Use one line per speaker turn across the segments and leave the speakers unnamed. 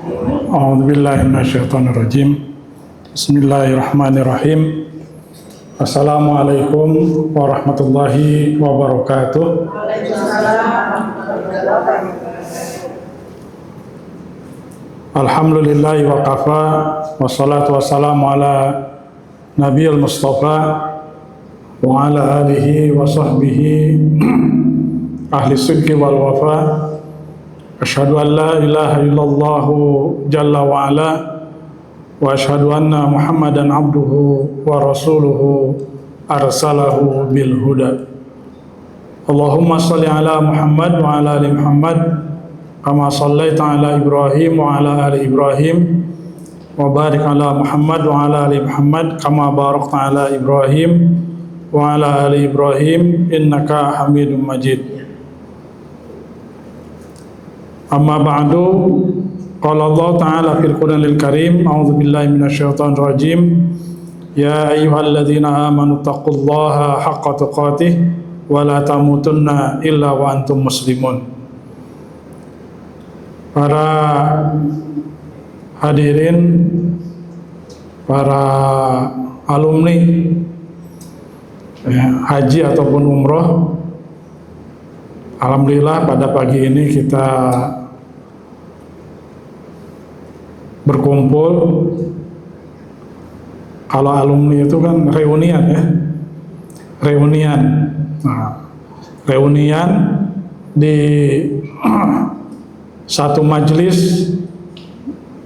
A'udzubillahi minasyaitonirrajim. Bismillahirrahmanirrahim. Assalamualaikum warahmatullahi wabarakatuh. Alhamdulillahi wa kafa, wassalatu wassalamu ala nabiyil mustafa wa ala alihi wa sahbihi ahli sidqi wal wafa. Asyhadu an la ilaha illallah jalla wa ala wa asyhadu anna Muhammadan abduhu wa rasuluhu arsalahu bil huda. Allahumma shalli ala Muhammad wa ala ali Muhammad kama shallaita ala Ibrahim wa ala ali Ibrahim wa barik ala Muhammad wa ala ali Muhammad kama barakta ala Ibrahim wa ala ali Ibrahim innaka Hamidum Majid. Amma ba'du, qala Allah ta'ala fil Qur'anil Karim, a'udzu billahi minasyaitonir rajim. Ya ayyuhalladzina amanu taqullaha haqqa tuqatih wa la tamutunna illa wa antum muslimun. Para hadirin, para alumni haji ataupun umroh, alhamdulillah pada pagi ini kita berkumpul. Kalau alumni itu kan reunian ya, reunian. Nah, reunian di satu majelis,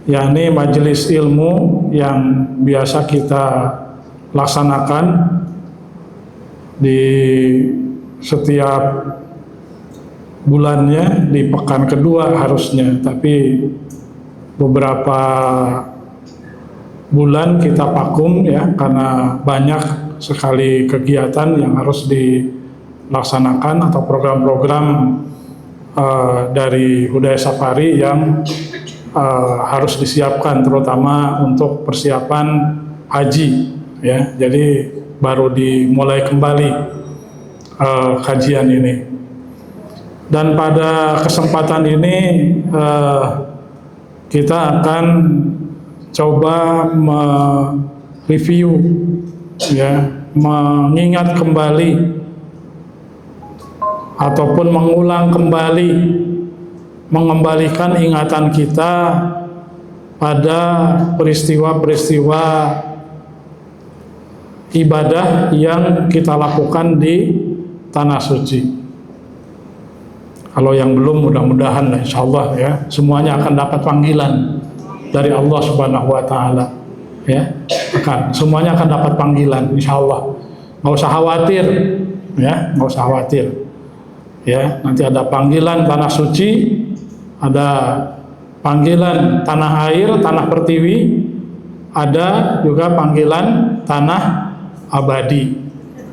yakni majelis ilmu yang biasa kita laksanakan di setiap bulannya, di pekan kedua harusnya, tapi beberapa bulan kita vakum ya karena banyak sekali kegiatan yang harus dilaksanakan atau program-program dari Hudaya Safari yang harus disiapkan, terutama untuk persiapan haji ya. Jadi baru dimulai kembali kajian ini. Dan pada kesempatan ini kita akan coba mereview ya, mengingat kembali ataupun mengulang kembali, mengembalikan ingatan kita pada peristiwa-peristiwa ibadah yang kita lakukan di Tanah Suci. Kalau yang belum, mudah-mudahan insyaallah ya semuanya akan dapat panggilan dari Allah Subhanahu wa taala ya. Semuanya akan dapat panggilan insyaallah. Nggak usah khawatir ya, nggak usah khawatir. Ya, nanti ada panggilan Tanah Suci, ada panggilan tanah air, tanah pertiwi, ada juga panggilan tanah abadi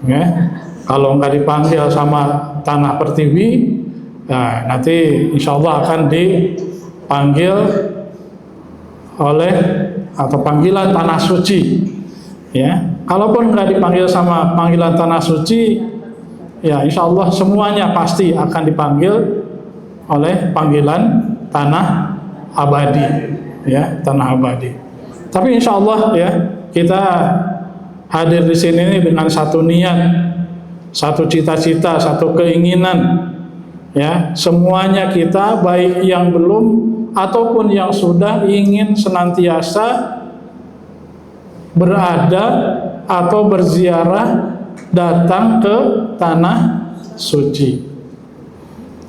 ya. Kalau nggak dipanggil sama tanah pertiwi, nah, nanti insya Allah akan dipanggil oleh atau panggilan Tanah Suci ya. Kalaupun nggak dipanggil sama panggilan Tanah Suci ya, insya Allah semuanya pasti akan dipanggil oleh panggilan Tanah Abadi ya, Tanah Abadi. Tapi insya Allah ya kita hadir di sini dengan satu niat, satu cita-cita, satu keinginan ya, semuanya kita baik yang belum ataupun yang sudah ingin senantiasa berada atau berziarah datang ke Tanah Suci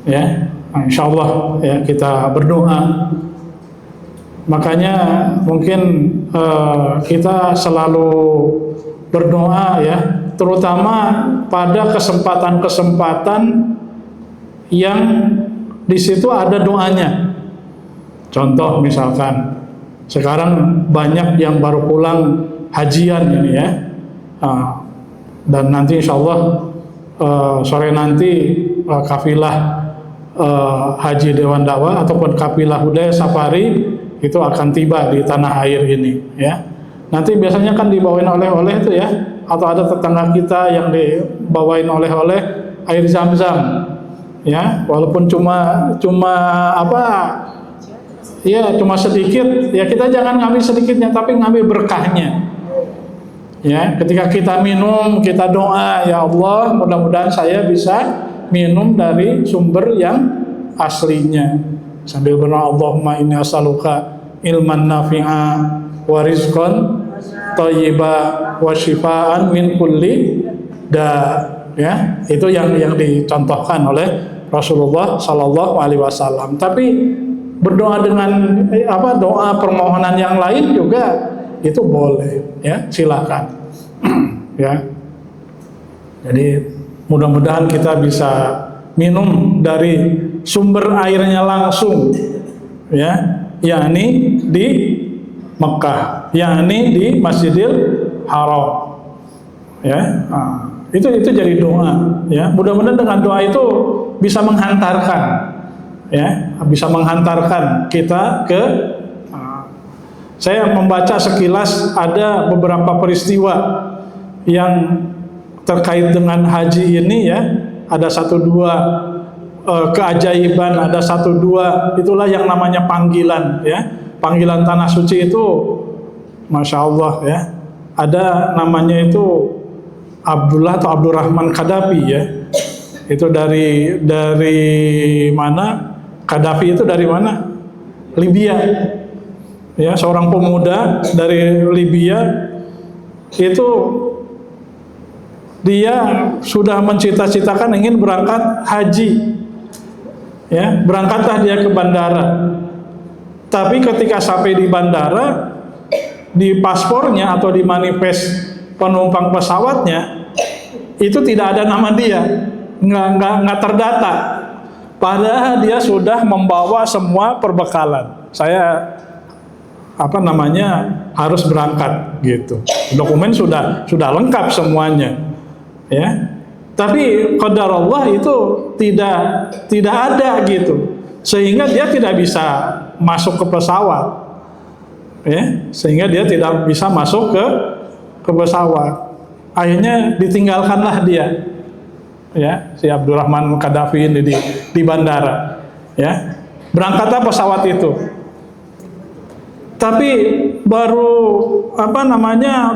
ya. Insyaallah ya kita berdoa. Makanya mungkin kita selalu berdoa ya, terutama pada kesempatan-kesempatan yang di situ ada doanya. Contoh misalkan sekarang banyak yang baru pulang hajian ini ya, dan nanti insya Allah sore nanti kafilah Haji Dewan Dakwah ataupun kafilah Hudaya Safari itu akan tiba di tanah air ini ya. Nanti biasanya kan dibawain oleh-oleh itu ya, atau ada tetangga kita yang dibawain oleh-oleh air zam-zam ya, walaupun cuma apa ya cuma sedikit, ya kita jangan ngambil sedikitnya, tapi ngambil berkahnya. Ya, ketika kita minum, kita doa, ya Allah, mudah-mudahan saya bisa minum dari sumber yang aslinya. Sambil berdoa, Allahumma inni as'aluka ilman nafi'a wa rizqan thayyiba wa shifaan min kulli da. Ya, itu yang dicontohkan oleh Rasulullah Sallallahu Alaihi Wasallam. Tapi berdoa dengan doa permohonan yang lain juga itu boleh, ya, silakan. Ya. Jadi mudah-mudahan kita bisa minum dari sumber airnya langsung, ya, yakni di Mekah, yakni di Masjidil Haram. Ya. Itu jadi doa, ya. Mudah-mudahan dengan doa itu bisa menghantarkan, ya, bisa menghantarkan kita ke. Saya membaca sekilas ada beberapa peristiwa yang terkait dengan haji ini, ya. Ada 1-2 keajaiban, ada 1-2 itulah yang namanya panggilan, ya. Panggilan tanah suci itu, Masya Allah, ya. Ada namanya itu Abdullah atau Abdurrahman Qaddafi, ya. Itu dari mana? Qaddafi itu dari mana? Libya. Ya, seorang pemuda dari Libya itu dia sudah mencita-citakan ingin berangkat haji. Ya, berangkatlah dia ke bandara. Tapi ketika sampai di bandara, di paspornya atau di manifest penumpang pesawatnya itu tidak ada nama dia, nggak terdata. Padahal dia sudah membawa semua perbekalan. Saya harus berangkat gitu. Dokumen sudah lengkap semuanya, ya. Tapi qadar Allah itu tidak ada gitu, sehingga dia tidak bisa masuk ke pesawat, ya. Sehingga dia tidak bisa masuk ke pesawat. Akhirnya ditinggalkanlah dia, ya, si Abdurrahman Qaddafi ini di bandara, ya. Berangkatlah pesawat itu. Tapi baru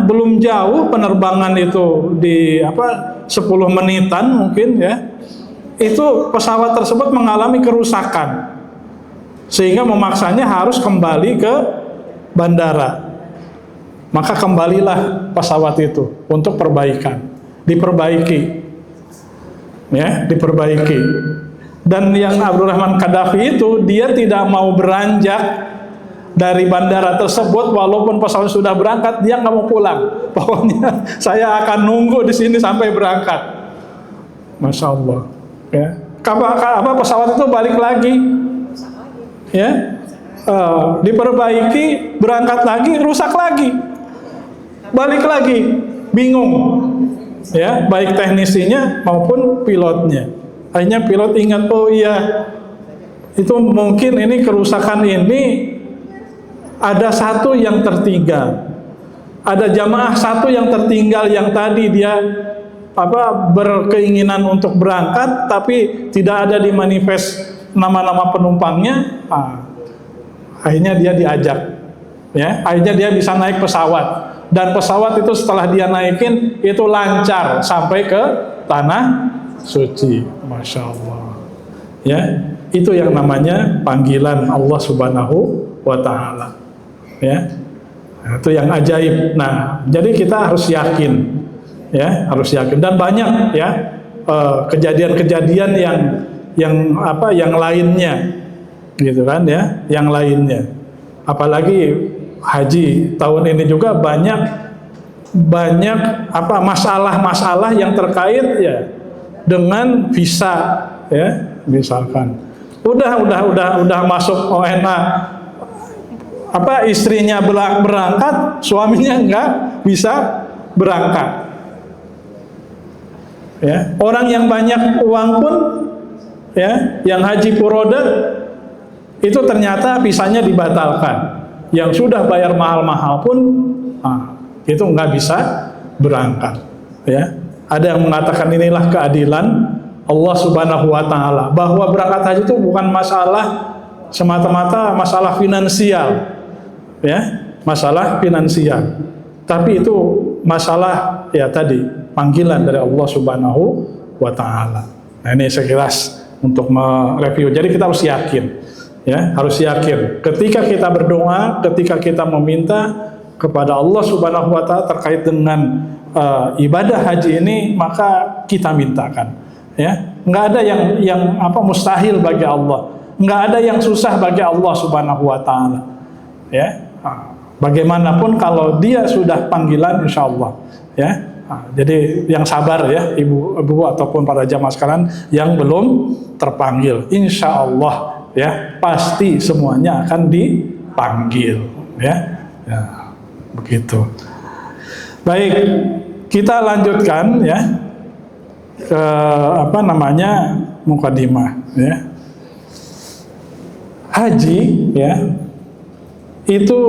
belum jauh penerbangan itu di 10 menitan mungkin, ya. Itu pesawat tersebut mengalami kerusakan sehingga memaksanya harus kembali ke bandara. Maka kembalilah pesawat itu untuk perbaikan, diperbaiki, ya, diperbaiki. Dan yang Abdurrahman Qaddafi itu dia tidak mau beranjak dari bandara tersebut walaupun pesawat sudah berangkat, dia nggak mau pulang. Pokoknya saya akan nunggu di sini sampai berangkat. Masya Allah, ya. Pesawat itu balik lagi, ya, diperbaiki, berangkat lagi, rusak lagi, balik lagi, bingung, ya, baik teknisinya maupun pilotnya. Akhirnya pilot ingat, oh iya, itu mungkin ini kerusakan ini ada satu yang tertinggal, ada jamaah satu yang tertinggal yang tadi dia berkeinginan untuk berangkat tapi tidak ada di manifest nama-nama penumpangnya. Akhirnya dia diajak, ya, akhirnya dia bisa naik pesawat, dan pesawat itu setelah dia naikin itu lancar sampai ke tanah suci. Masya Allah, ya. Itu yang namanya panggilan Allah Subhanahu wa Ta'ala, ya. Itu yang ajaib. Nah, jadi kita harus yakin, ya, harus yakin. Dan banyak, ya, kejadian-kejadian yang lainnya, gitu kan, ya, yang lainnya. Apalagi haji tahun ini juga banyak masalah-masalah yang terkait, ya, dengan visa, ya, misalkan. Udah masuk ONA, istrinya berangkat, suaminya nggak bisa berangkat, ya. Orang yang banyak uang pun, ya, yang haji furoda itu ternyata visanya dibatalkan. Yang sudah bayar mahal-mahal pun itu nggak bisa berangkat, ya. Ada yang mengatakan inilah keadilan Allah Subhanahu wa Ta'ala, bahwa berangkat haji itu bukan masalah semata-mata masalah finansial, ya, masalah finansial. Tapi itu masalah ya tadi panggilan dari Allah Subhanahu wa taala. Nah, ini sekilas untuk mereview. Jadi kita harus yakin, ya, harus yakin ketika kita berdoa, ketika kita meminta kepada Allah Subhanahu wa taala terkait dengan ibadah haji ini, maka kita mintakan, ya. Nggak ada yang mustahil bagi Allah, nggak ada yang susah bagi Allah Subhanahu wa taala, ya. Bagaimanapun kalau dia sudah panggilan, insya Allah, ya. Jadi yang sabar, ya, ibu ataupun para jamaah sekalian yang belum terpanggil, insya Allah, ya, pasti semuanya akan dipanggil, ya, ya, begitu. Baik, kita lanjutkan, ya, ke mukadimah, ya. Haji, ya, itu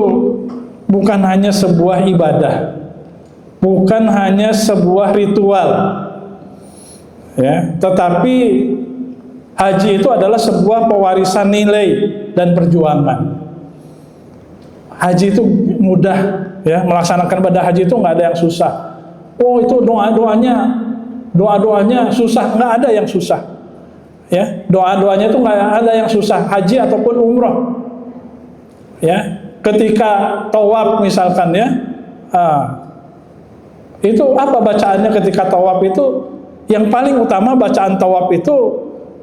bukan hanya sebuah ibadah, bukan hanya sebuah ritual, ya, tetapi haji itu adalah sebuah pewarisan nilai dan perjuangan. Haji itu mudah, ya, melaksanakan ibadah haji itu nggak ada yang susah. Oh, itu doa-doanya susah, nggak ada yang susah, ya. Doa-doanya itu nggak ada yang susah, haji ataupun umroh, ya. Ketika tawaf misalkan, ya, itu apa bacaannya ketika tawaf itu? Yang paling utama bacaan tawaf itu,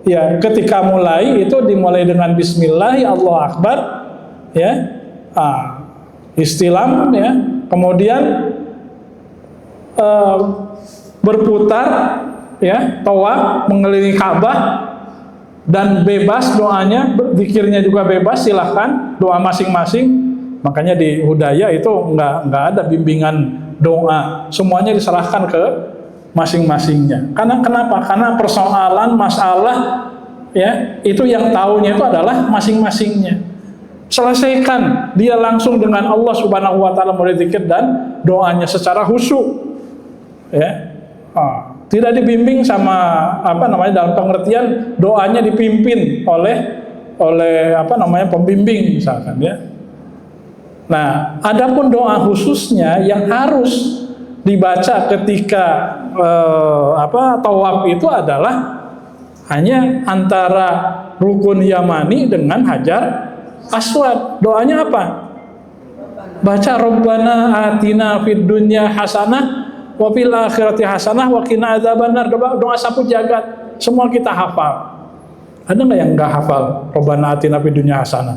ya, ketika mulai itu dimulai dengan Bismillah, Allahu Akbar, ya, istilam, ya, kemudian berputar, ya, tawaf mengelilingi Ka'bah, dan bebas doanya, zikirnya juga bebas, silahkan doa masing-masing. Makanya di Hudaya itu nggak ada bimbingan doa, semuanya diserahkan ke masing-masingnya. Karena kenapa? Karena persoalan masalah, ya, itu yang tahunya itu adalah masing-masingnya. Selesaikan dia langsung dengan Allah Subhanahu wa taala mulai zikir dan doanya secara khusyuk, ya. Tidak dibimbing sama dalam pengertian doanya dipimpin oleh pembimbing misalkan, ya. Nah, adapun doa khususnya yang harus dibaca ketika tawaf itu adalah hanya antara rukun Yamani dengan Hajar Aswad. Doanya apa? Baca Rabbana atina fid dunya hasanah wa fil akhirati hasanah wa qina adzabannar. Doa sapu jagat, semua kita hafal. Ada nggak yang nggak hafal Rabbana atina fid dunya hasanah?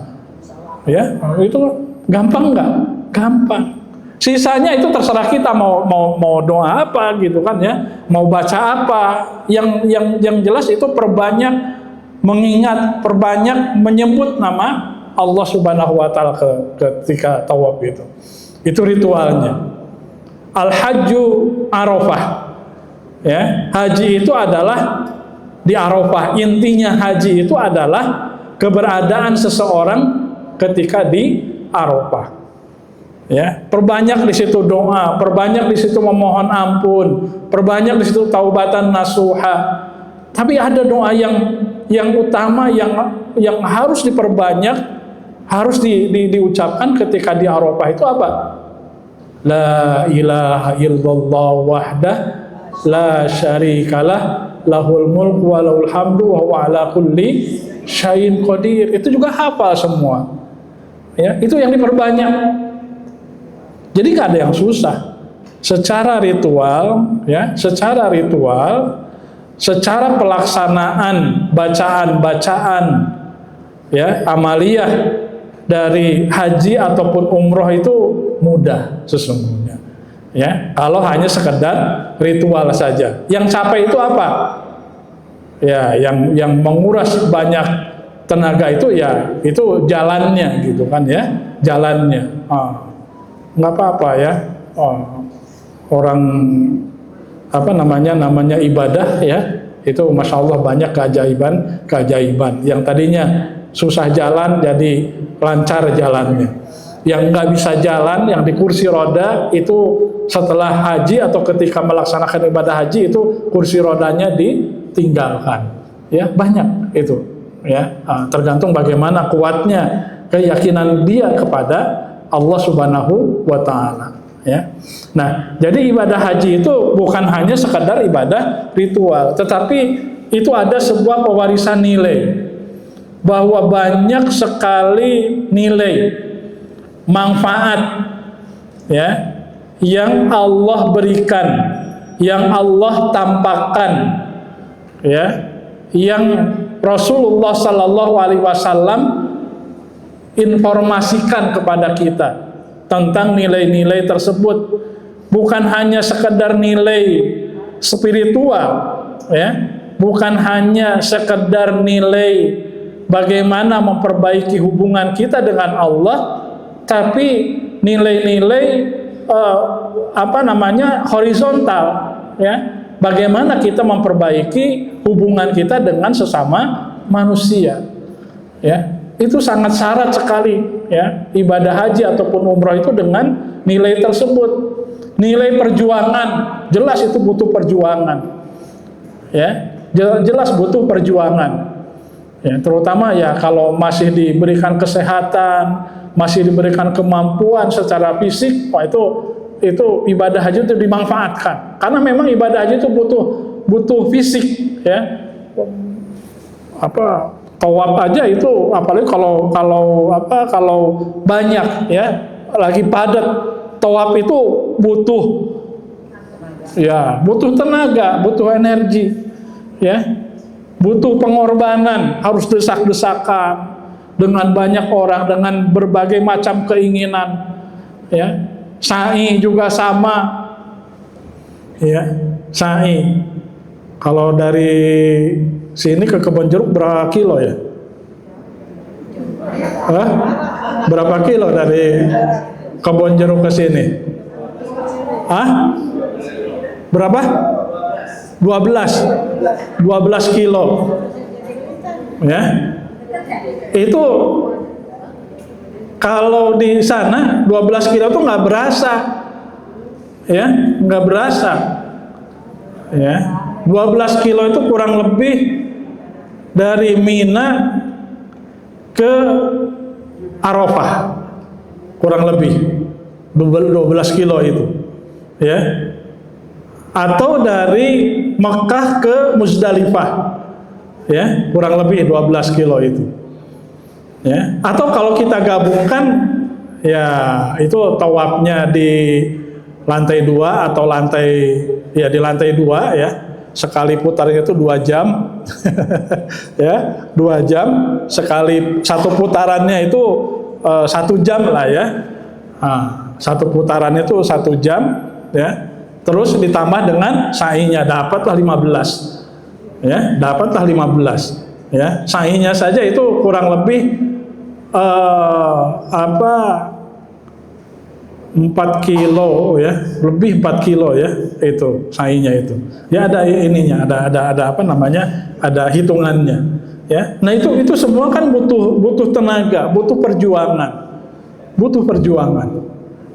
Ya, itu gampang nggak? Gampang. Sisanya itu terserah kita mau doa apa gitu kan, ya, mau baca apa. Yang jelas itu perbanyak mengingat, perbanyak menyebut nama Allah Subhanahu wa taala ketika tawaf itu. Itu ritualnya. Al-Hajju Arafah, ya. Haji itu adalah di Arafah. Intinya haji itu adalah keberadaan seseorang ketika di Arafah, ya. Perbanyak di situ doa, perbanyak di situ memohon ampun, perbanyak di situ taubatan nasuha. Tapi ada doa yang utama yang harus diperbanyak, harus diucapkan ketika di Arafah itu apa? La ilaha illallah wahdah la syarikalah lahul mulku wa lahul hamdu wa huwa ala kulli syai'in qadir. Itu juga hafal semua, ya. Itu yang diperbanyak. Jadi nggak ada yang susah. Secara ritual, ya, secara pelaksanaan bacaan, ya, amaliyah dari haji ataupun umroh itu mudah sesungguhnya, ya. Kalau hanya sekedar ritual saja, yang capek itu apa? Ya, yang menguras banyak tenaga itu, ya, itu jalannya gitu kan, ya, jalannya. Nggak apa-apa, ya. Orang namanya ibadah, ya, itu masya Allah banyak keajaiban. Yang tadinya susah jalan jadi lancar jalannya. Yang nggak bisa jalan, yang di kursi roda itu setelah haji atau ketika melaksanakan ibadah haji itu kursi rodanya ditinggalkan, ya, banyak itu. ya. Tergantung bagaimana kuatnya keyakinan dia kepada Allah Subhanahu wa taala, ya. Nah, jadi ibadah haji itu bukan hanya sekadar ibadah ritual, tetapi itu ada sebuah pewarisan nilai, bahwa banyak sekali nilai manfaat, ya, yang Allah berikan, yang Allah tampakkan, ya, yang Rasulullah Sallallahu Alaihi Wasallam informasikan kepada kita tentang nilai-nilai tersebut. Bukan hanya sekedar nilai spiritual, ya, bukan hanya sekedar nilai bagaimana memperbaiki hubungan kita dengan Allah, tapi nilai-nilai horizontal, ya, bagaimana kita memperbaiki hubungan kita dengan sesama manusia, ya. Itu sangat syarat sekali, ya, ibadah haji ataupun umrah itu dengan nilai tersebut. Nilai perjuangan, jelas itu butuh perjuangan, ya, jelas butuh perjuangan, ya, terutama ya kalau masih diberikan kesehatan, masih diberikan kemampuan secara fisik, wah itu ibadah haji itu dimanfaatkan, karena memang ibadah haji itu butuh fisik, ya. Tawaf aja itu, apalagi kalau banyak, ya, lagi padat, tawaf itu butuh tenaga, butuh energi, ya, butuh pengorbanan, harus desak-desakan dengan banyak orang, dengan berbagai macam keinginan, ya. Sa'i juga sama, ya, sa'i. Kalau dari sini ke Kebonjeruk berapa kilo ya? Berapa kilo dari Kebonjeruk ke sini? Berapa? 12 kilo, ya. Itu kalau di sana 12 kilo itu nggak berasa, ya, nggak berasa, ya. 12 kilo itu kurang lebih dari Mina ke Arafah, kurang lebih 12 kilo itu, ya. Atau dari Mekah ke Muzdalifah, ya, kurang lebih 12 kilo itu, ya. Atau kalau kita gabungkan, ya, itu tawafnya di lantai 2 atau di lantai 2, ya, sekali putarnya itu 2 jam, ya, 2 jam sekali, satu putarannya itu 1 jam lah, ya. Satu putarannya itu 1 jam, ya. Terus ditambah dengan sa'inya, dapatlah 15, ya, dapatlah 15, ya. Sa'inya saja itu kurang lebih 4 kilo, ya, lebih 4 kilo, ya, itu sa'inya itu, ya. Ada ininya, ada hitungannya, ya. Nah, itu semua kan butuh tenaga, butuh perjuangan,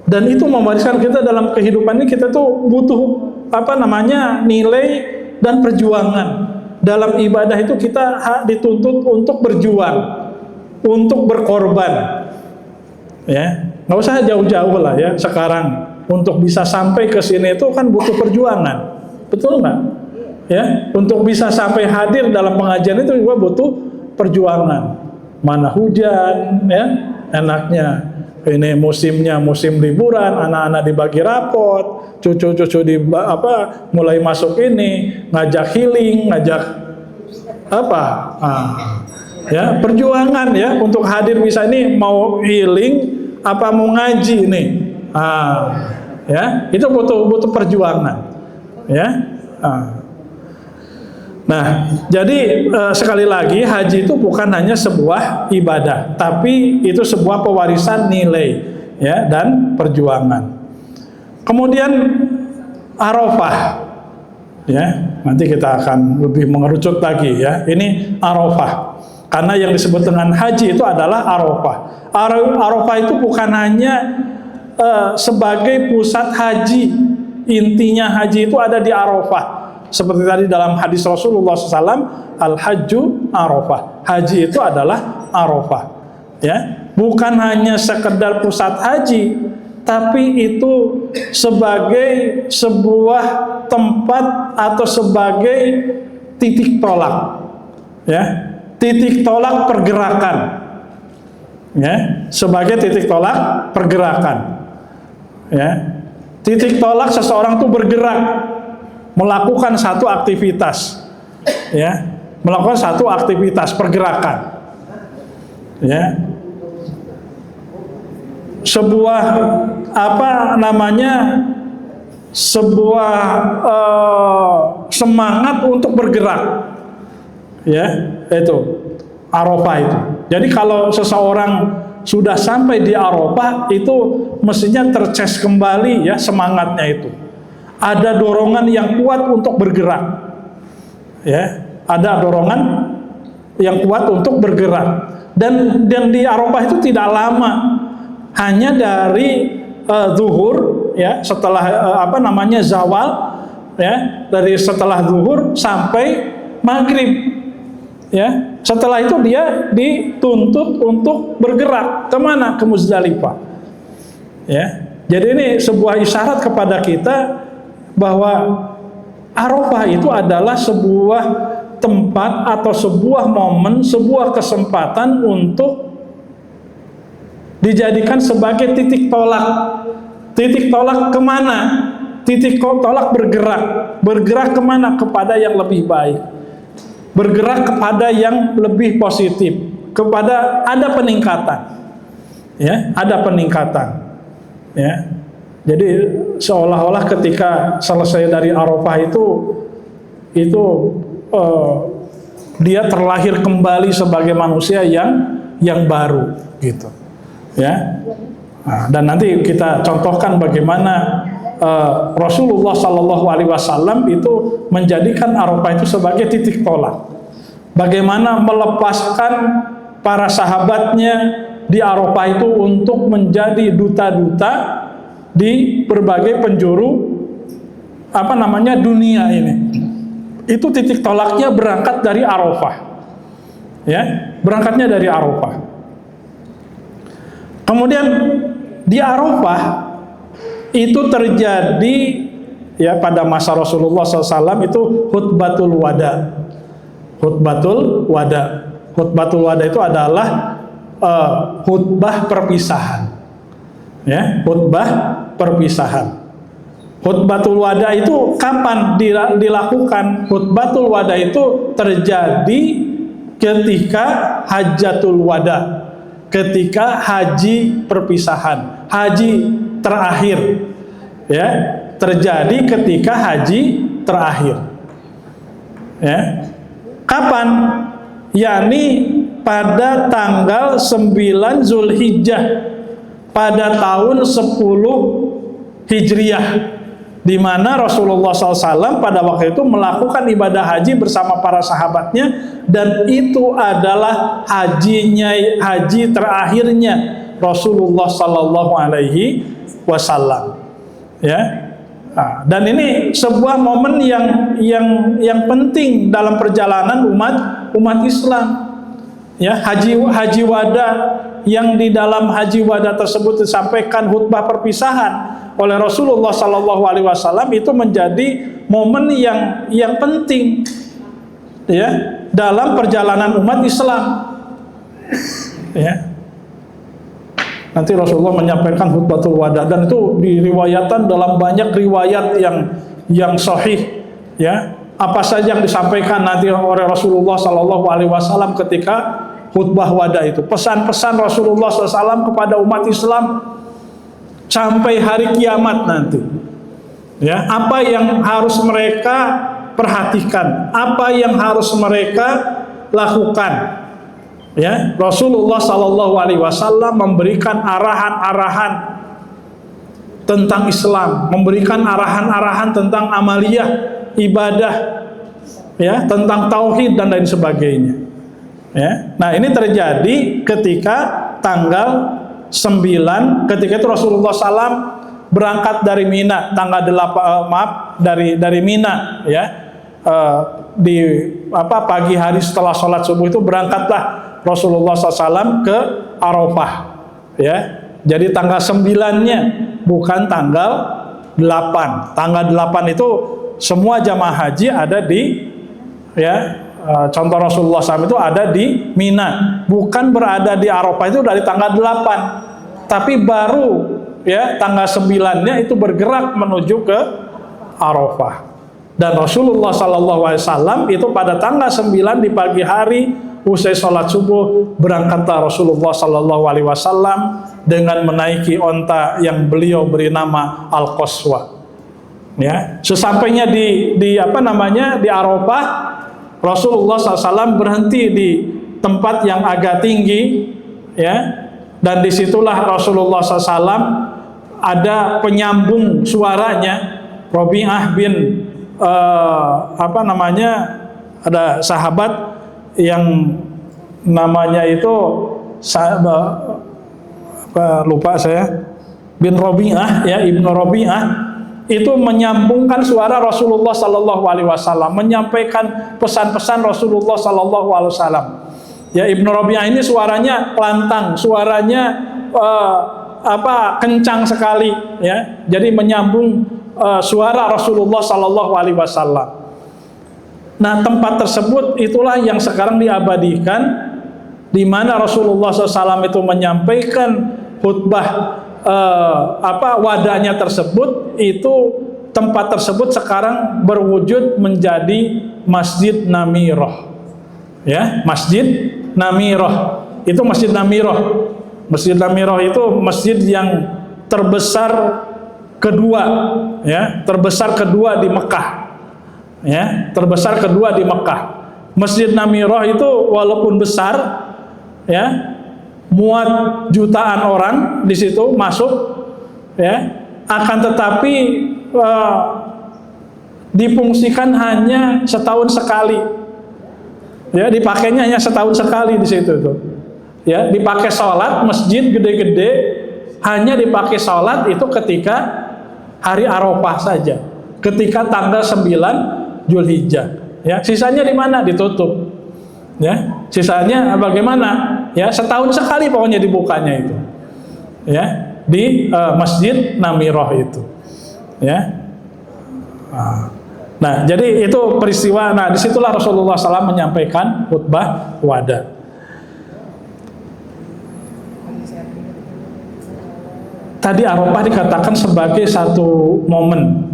dan itu mewariskan kita dalam kehidupan ini. Kita tuh butuh nilai dan perjuangan dalam ibadah itu. Kita dituntut untuk berjuang, untuk berkorban, ya. Nggak usah jauh-jauh lah, ya. Sekarang untuk bisa sampai ke sini itu kan butuh perjuangan, betul nggak? Ya, untuk bisa sampai hadir dalam pengajian itu juga butuh perjuangan. Mana hujan, ya, enaknya ini musimnya musim liburan, anak-anak dibagi rapot, cucu-cucu mulai masuk ini, ngajak healing, ngajak ya, perjuangan, ya, untuk hadir bisa ini, mau healing mau ngaji nih, ya, itu butuh perjuangan, ya. Nah, jadi sekali lagi, haji itu bukan hanya sebuah ibadah, tapi itu sebuah pewarisan nilai, ya, dan perjuangan. Kemudian Arafah, ya, nanti kita akan lebih mengerucut lagi, ya. Ini Arafah, karena yang disebut dengan haji itu adalah Arafah. Arafah itu bukan hanya sebagai pusat haji, intinya haji itu ada di Arafah, Seperti tadi dalam hadis Rasulullah SAW, al-hajju Arafah. Haji itu adalah Arafah. Ya, bukan hanya sekedar pusat haji, tapi itu sebagai sebuah tempat atau sebagai titik tolak. Ya, titik tolak pergerakan. Ya, sebagai titik tolak pergerakan. Ya, titik tolak seseorang itu bergerak melakukan satu aktivitas, ya, melakukan satu aktivitas pergerakan, ya, sebuah sebuah semangat untuk bergerak, ya, itu Arafah itu. Jadi kalau seseorang sudah sampai di Arafah itu mestinya tercas kembali, ya, semangatnya itu. Ada dorongan yang kuat untuk bergerak. Ya, ada dorongan yang kuat untuk bergerak. Dan di Arafah itu tidak lama. Hanya dari zuhur, ya, setelah zawal, ya, dari setelah zuhur sampai maghrib. Ya, setelah itu dia dituntut untuk bergerak kemana? Ke Muzdalifah. Ya, jadi ini sebuah isyarat kepada kita bahwa Arafah itu adalah sebuah tempat atau sebuah momen, sebuah kesempatan untuk dijadikan sebagai titik tolak. Titik tolak kemana? Titik tolak bergerak kemana? Kepada yang lebih baik. Bergerak kepada yang lebih positif, kepada ada peningkatan, ya, ada peningkatan, ya. Jadi seolah-olah ketika selesai dari Arafah itu dia terlahir kembali sebagai manusia yang baru, gitu, ya. Nah, dan nanti kita contohkan bagaimana Rasulullah SAW itu menjadikan Arafah itu sebagai titik tolak. Bagaimana melepaskan para sahabatnya di Arafah itu untuk menjadi duta-duta di berbagai penjuru dunia ini. Itu titik tolaknya berangkat dari Arafah. Ya, berangkatnya dari Arafah. Kemudian di Arafah itu terjadi, ya, pada masa Rasulullah SAW itu khutbatul wada. Khutbatul wada. Khutbatul wada itu adalah khutbah perpisahan. Ya, khutbah perpisahan. Khutbatul wada itu kapan dilakukan? Khutbatul wada itu terjadi ketika hajatul wada, ketika haji perpisahan, haji terakhir, ya, terjadi ketika haji terakhir, ya. Kapan? yakni pada tanggal 9 Zulhijjah pada tahun 10 Hijriah, di mana Rasulullah SAW pada waktu itu melakukan ibadah haji bersama para sahabatnya, dan itu adalah haji terakhirnya Rasulullah SAW. Ya. Nah, dan ini sebuah momen yang penting dalam perjalanan umat Islam. Ya, haji wada, yang di dalam haji wada tersebut disampaikan khutbah perpisahan oleh Rasulullah SAW, itu menjadi momen yang penting, ya, dalam perjalanan umat Islam. Ya. Nanti Rasulullah menyampaikan khutbatul wada, dan itu diriwayatkan dalam banyak riwayat yang sahih. Ya, apa saja yang disampaikan nanti oleh Rasulullah SAW ketika khutbah wada itu, pesan-pesan Rasulullah SAW kepada umat Islam sampai hari kiamat nanti. Ya, apa yang harus mereka perhatikan, apa yang harus mereka lakukan. Ya, Rasulullah SAW memberikan arahan-arahan tentang Islam, memberikan arahan-arahan tentang amaliyah ibadah, ya, tentang tauhid dan lain sebagainya. Ya, nah ini terjadi ketika tanggal 9, ketika itu Rasulullah SAW berangkat dari Mina, tanggal 8, dari Mina, ya, di pagi hari setelah sholat subuh itu berangkatlah Rasulullah SAW ke Arafah, ya. Jadi tanggal 9-nya, bukan tanggal 8. Tanggal 8 itu semua jamaah haji ada di, ya, contoh Rasulullah SAW itu ada di Mina, bukan berada di Arafah itu dari tanggal 8, tapi baru, ya, tanggal 9-nya itu bergerak menuju ke Arafah. Dan Rasulullah SAW itu pada tanggal 9 di pagi hari usai sholat subuh berangkatlah Rasulullah SAW dengan menaiki onta yang beliau beri nama Al-Qaswa. Ya, sesampainya di Arafah, Rasulullah SAW berhenti di tempat yang agak tinggi, ya, dan disitulah Rasulullah SAW ada penyambung suaranya. Rabi'ah bin ada sahabat yang namanya itu lupa saya, bin Rabi'ah, ya, Ibnu Rabi'ah, itu menyambungkan suara Rasulullah Sallallahu Alaihi Wasallam, menyampaikan pesan-pesan Rasulullah Sallallahu Alaihi Wasallam. Ya, Ibnu Rabi'ah ini suaranya lantang, suaranya kencang sekali, ya. Jadi menyambung suara Rasulullah Sallallahu Alaihi Wasallam. Nah, tempat tersebut itulah yang sekarang diabadikan, di mana Rasulullah SAW itu menyampaikan khutbah wadahnya tersebut. Itu tempat tersebut sekarang berwujud menjadi Masjid Namirah, ya, Masjid Namirah. Itu Masjid Namirah. Masjid Namirah itu masjid yang terbesar kedua, ya, terbesar kedua di Mekah, ya, terbesar kedua di Mekah. Masjid Namirah itu walaupun besar, ya, muat jutaan orang di situ masuk, ya, akan tetapi difungsikan hanya setahun sekali, ya, dipakainya hanya setahun sekali di situ tuh, ya, dipakai sholat. Masjid gede-gede hanya dipakai sholat itu ketika hari Arafah saja, ketika tanggal 9 Zulhijjah, ya. Sisanya di mana? Ditutup, ya. Sisanya bagaimana? Ya, setahun sekali pokoknya dibukanya itu, ya, di Masjid Namirah itu, ya. Nah, jadi itu peristiwa. Nah, disitulah Rasulullah SAW menyampaikan khutbah wada. Tadi Arafah dikatakan sebagai satu momen,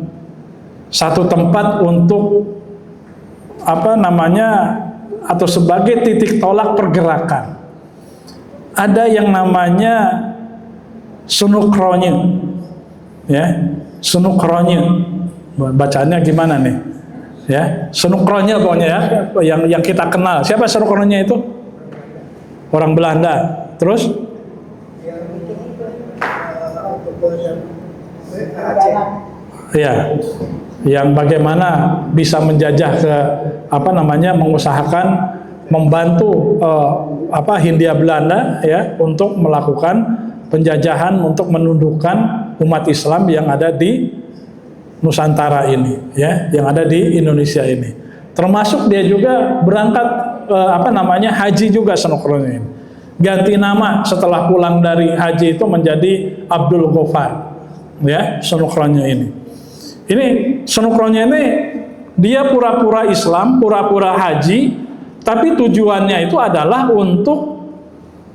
satu tempat untuk atau sebagai titik tolak pergerakan. Ada yang namanya sunukronya, ya, sunukronya. Bacanya gimana nih? Ya, sunukronya pokoknya, ya, yang kita kenal. Siapa sunukronya itu? Orang Belanda. Terus? Ya, yang bagaimana bisa menjajah ke mengusahakan membantu Hindia Belanda, ya, untuk melakukan penjajahan, untuk menundukkan umat Islam yang ada di Nusantara ini, ya, yang ada di Indonesia ini. Termasuk dia juga berangkat haji juga Sunukronya ini. Ganti nama setelah pulang dari haji itu menjadi Abdul Ghaffar, ya, Sunukronya ini. Ini Sunukronya ini dia pura-pura Islam, pura-pura haji, tapi tujuannya itu adalah untuk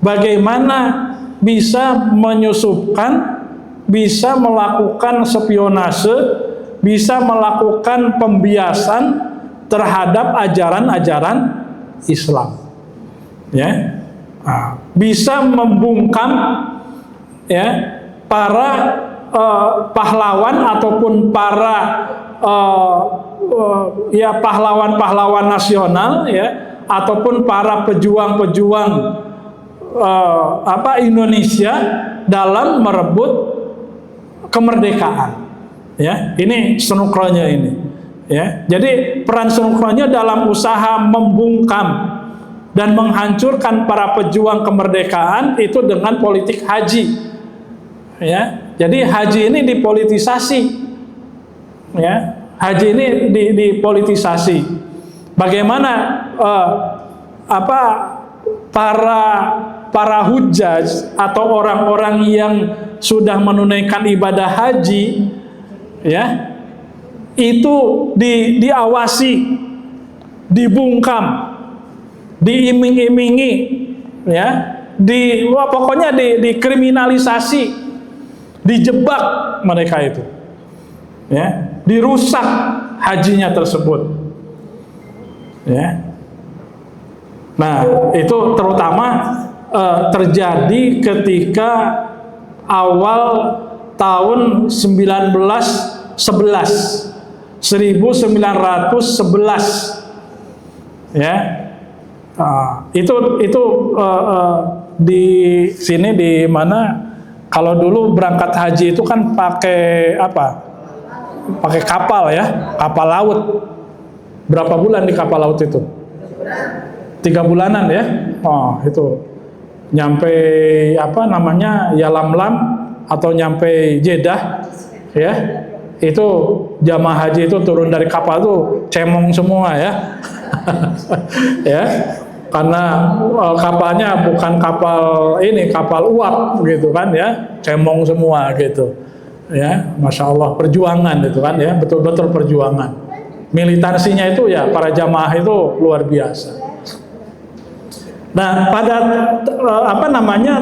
bagaimana bisa menyusupkan, bisa melakukan spionase, bisa melakukan pembiasan terhadap ajaran-ajaran Islam, ya. Bisa membungkam, ya, para pahlawan ataupun para pahlawan-pahlawan nasional, ya, ataupun para pejuang-pejuang Indonesia dalam merebut kemerdekaan, ya. Ini Sunukronya ini, ya. Jadi peran Sunukronya dalam usaha membungkam dan menghancurkan para pejuang kemerdekaan itu dengan politik haji, ya. Jadi haji ini dipolitisasi, ya. Haji ini dipolitisasi. Bagaimana para hujjaj atau orang-orang yang sudah menunaikan ibadah haji, ya, itu diawasi, dibungkam, diiming-imingi, ya, pokoknya dikriminalisasi, dijebak mereka itu, ya, dirusak hajinya tersebut, ya. Nah, itu terutama terjadi ketika awal tahun 1911, ya. Itu di sini di mana, kalau dulu berangkat haji itu kan pakai apa? Pakai kapal, ya, kapal laut. Berapa bulan di kapal laut itu? 3 bulanan, ya. Itu nyampe apa namanya, Yalamlam atau nyampe Jeddah, ya. Itu jamaah haji itu turun dari kapal tuh cemong semua, ya. Ya, karena kapalnya bukan kapal ini, kapal uap gitu kan, ya, cemong semua gitu, ya. Masya Allah, perjuangan itu kan, ya, betul-betul perjuangan. Militansinya itu, ya, para jamaah itu luar biasa. Nah, pada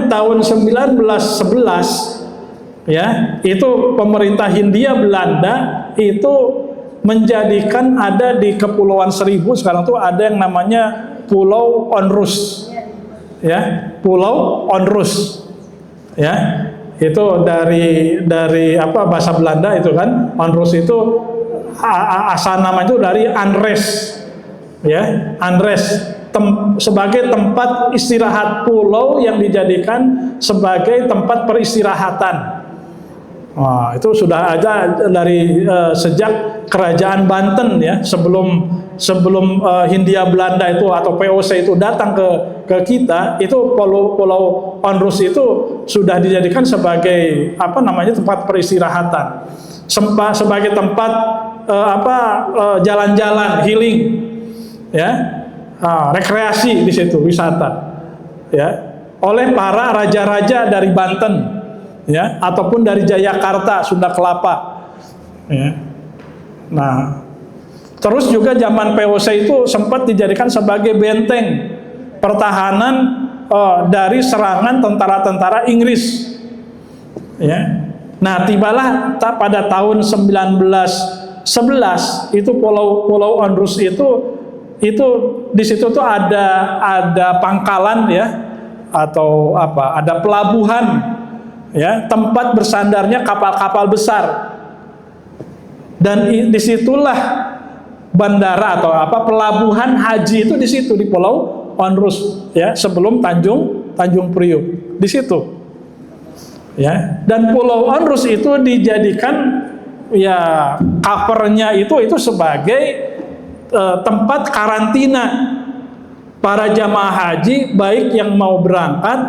tahun 1911, ya, itu pemerintah Hindia Belanda itu menjadikan ada di Kepulauan Seribu sekarang tuh ada yang namanya Pulau Onrus, ya, Pulau Onrus, ya. Itu dari bahasa Belanda itu kan, Onrus itu asal nama itu dari Anres, ya, Anres, sebagai tempat istirahat, pulau yang dijadikan sebagai tempat peristirahatan. Itu sudah ada dari sejak Kerajaan Banten, ya, sebelum Hindia Belanda itu atau VOC itu datang ke kita, itu Pulau Onrus itu sudah dijadikan sebagai tempat peristirahatan, sebagai tempat jalan-jalan, healing, ya. Rekreasi di situ, wisata, ya, oleh para raja-raja dari Banten, ya, ataupun dari Jayakarta, Sunda Kelapa, ya. Nah, terus juga zaman VOC itu sempat dijadikan sebagai benteng pertahanan dari serangan tentara-tentara Inggris, ya. Nah, tibalah pada tahun 1911 itu Pulau Onrus itu di situ tuh ada pangkalan, ya, atau ada pelabuhan, ya, tempat bersandarnya kapal-kapal besar, dan disitulah bandara atau pelabuhan haji itu di situ, di Pulau Onrus, ya, sebelum Tanjung Priuk di situ, ya. Dan Pulau Onrus itu dijadikan, ya, covernya itu sebagai tempat karantina para jamaah haji, baik yang mau berangkat,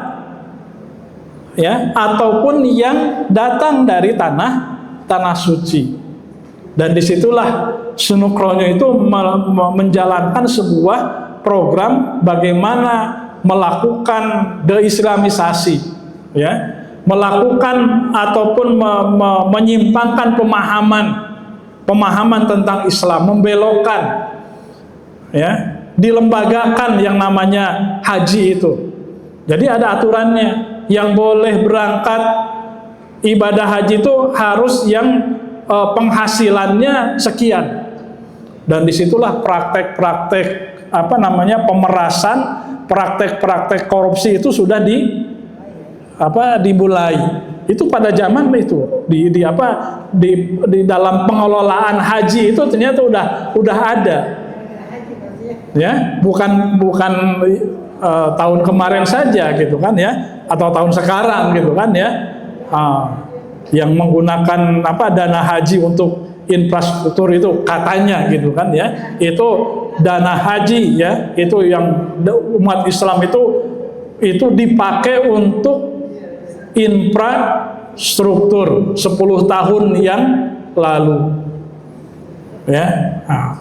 ya, ataupun yang datang dari tanah suci. Dan disitulah Sunukrono itu menjalankan sebuah program bagaimana melakukan deislamisasi, ya, melakukan ataupun menyimpangkan pemahaman tentang Islam, membelokkan, ya, dilembagakan yang namanya haji itu. Jadi ada aturannya, yang boleh berangkat ibadah haji itu harus yang penghasilannya sekian. Dan disitulah praktek-praktek pemerasan, praktek-praktek korupsi itu sudah dimulai. Itu pada zaman itu di dalam pengelolaan haji itu ternyata udah ada, ya, bukan tahun kemarin saja gitu kan, ya, atau tahun sekarang gitu kan, ya, yang menggunakan dana haji untuk infrastruktur itu katanya gitu kan, ya, itu dana haji, ya, itu yang umat Islam itu dipakai untuk infrastruktur 10 tahun yang lalu, ya.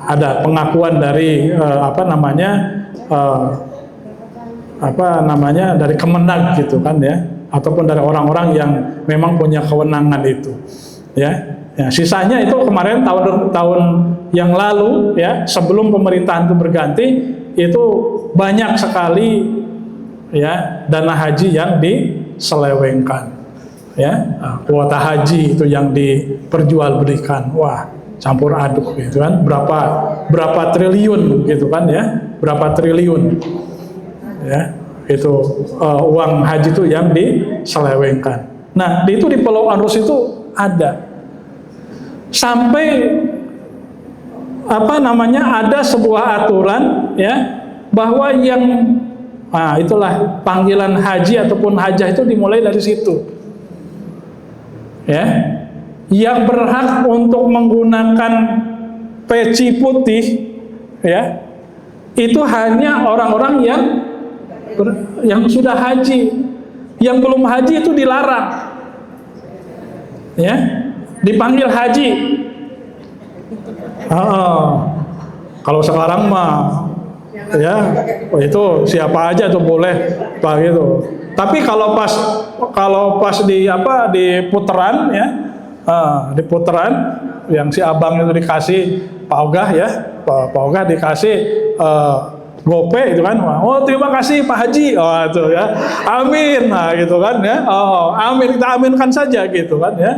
Ada pengakuan dari dari Kemenag gitu kan ya, ataupun dari orang-orang yang memang punya kewenangan itu, ya. Ya, sisanya itu kemarin tahun yang lalu ya, sebelum pemerintahan itu berganti, itu banyak sekali ya dana haji yang diselewengkan, ya. Kuota haji itu yang diperjualbelikan, wah campur aduk gitu kan, berapa triliun gitu kan ya, berapa triliun ya, itu uang haji itu yang diselewengkan. Nah itu di Pulau Andros itu ada. Sampai ada sebuah aturan ya, bahwa itulah panggilan haji ataupun hajah itu dimulai dari situ ya. Yang berhak untuk menggunakan peci putih ya, itu hanya orang-orang yang sudah haji. Yang belum haji itu dilarang ya, dipanggil haji. Kalau sekarang mah ya itu siapa aja tuh boleh pak gitu. Tapi kalau pas di putaran ya, di putaran yang si abang itu dikasih Pak Ogah ya, Pak Ogah dikasih gope itu kan, oh terima kasih Pak Haji, oh itu ya, amin, nah gitu kan ya, amin, kita aminkan saja gitu kan ya,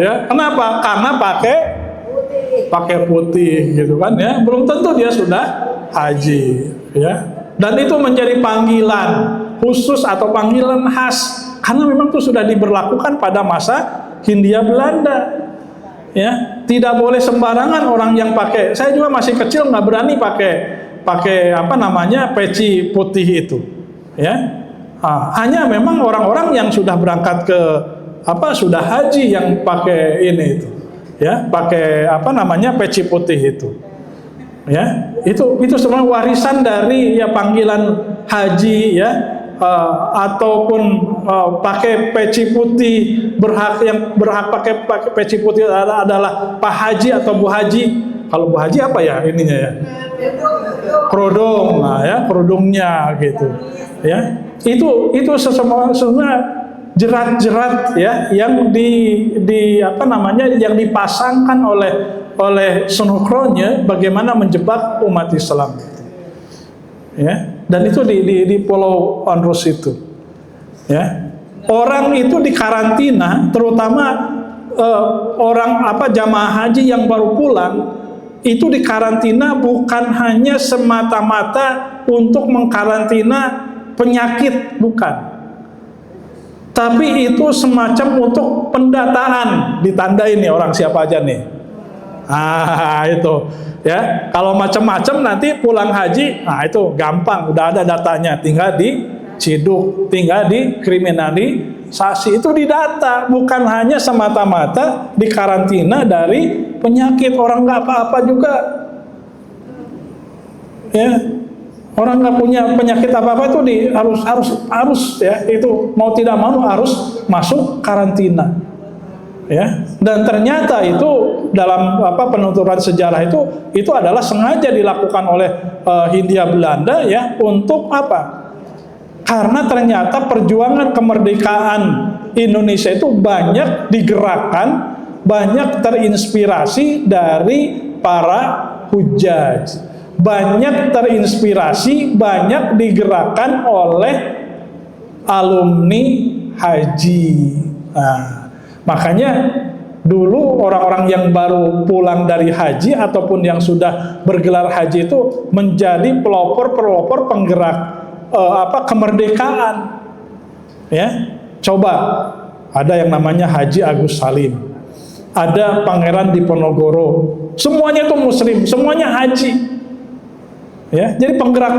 ya, kenapa? Karena pakai putih gitu kan ya, belum tentu dia sudah haji ya, dan itu menjadi panggilan khusus atau panggilan khas karena memang itu sudah diberlakukan pada masa Hindia Belanda ya, tidak boleh sembarangan orang yang pakai. Saya juga masih kecil nggak berani pakai peci putih itu ya. Hanya memang orang-orang yang sudah berangkat ke sudah haji yang pakai ini itu ya, pakai peci putih itu ya. Itu semua warisan dari ya panggilan haji ya, ataupun pakai peci putih, yang berhak pakai peci putih adalah Pak Haji atau Bu Haji. Kalau Bu Haji apa ya ininya ya? Kerudung, nah ya, kerudungnya gitu. Ya. Itu semua jerat-jerat ya yang yang dipasangkan oleh Sunukronya bagaimana menjebak umat Islam. Ya. Dan itu di Pulau Andros itu. Ya. Orang itu dikarantina, terutama jamaah haji yang baru pulang itu dikarantina bukan hanya semata-mata untuk mengkarantina penyakit, bukan, tapi itu semacam untuk pendataan, ditandain nih orang siapa aja nih, itu ya. Kalau macam-macam nanti pulang haji, itu gampang, udah ada datanya, tinggal diciduk, tinggal dikriminalisasi, itu didata, bukan hanya semata-mata dikarantina dari penyakit. Orang nggak apa-apa juga ya, orang nggak punya penyakit apa-apa itu harus ya, itu mau tidak mau harus masuk karantina ya. Dan ternyata itu dalam penuturan sejarah itu adalah sengaja dilakukan oleh Hindia Belanda ya, untuk apa? Karena ternyata perjuangan kemerdekaan Indonesia itu banyak digerakkan, banyak terinspirasi dari para hujjaj, banyak terinspirasi, banyak digerakkan oleh alumni haji. Nah, makanya dulu orang-orang yang baru pulang dari haji ataupun yang sudah bergelar haji itu menjadi pelopor penggerak kemerdekaan ya. Coba ada yang namanya Haji Agus Salim, ada Pangeran Diponegoro, semuanya itu muslim, semuanya haji ya. Jadi penggerak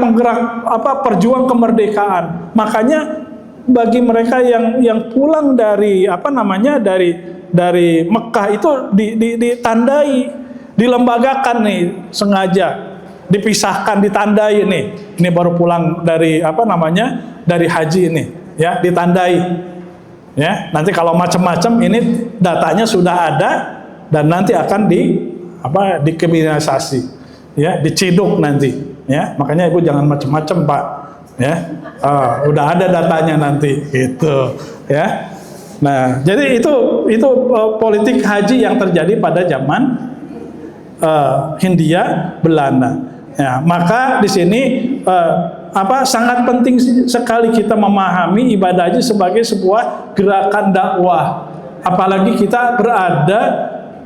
perjuang kemerdekaan. Makanya bagi mereka yang pulang dari dari Mekah itu ditandai, dilembagakan nih, sengaja dipisahkan, ditandai nih. Ini baru pulang dari dari haji ini ya, ditandai ya. Nanti kalau macam-macam ini datanya sudah ada dan nanti akan dikriminalisasi, ya, diciduk nanti, ya. Makanya ibu jangan macam-macam, Pak, ya. Udah ada datanya nanti, gitu, ya. Nah, jadi itu politik haji yang terjadi pada zaman Hindia Belanda. Ya, maka di sini sangat penting sekali kita memahami ibadah haji sebagai sebuah gerakan dakwah. Apalagi kita berada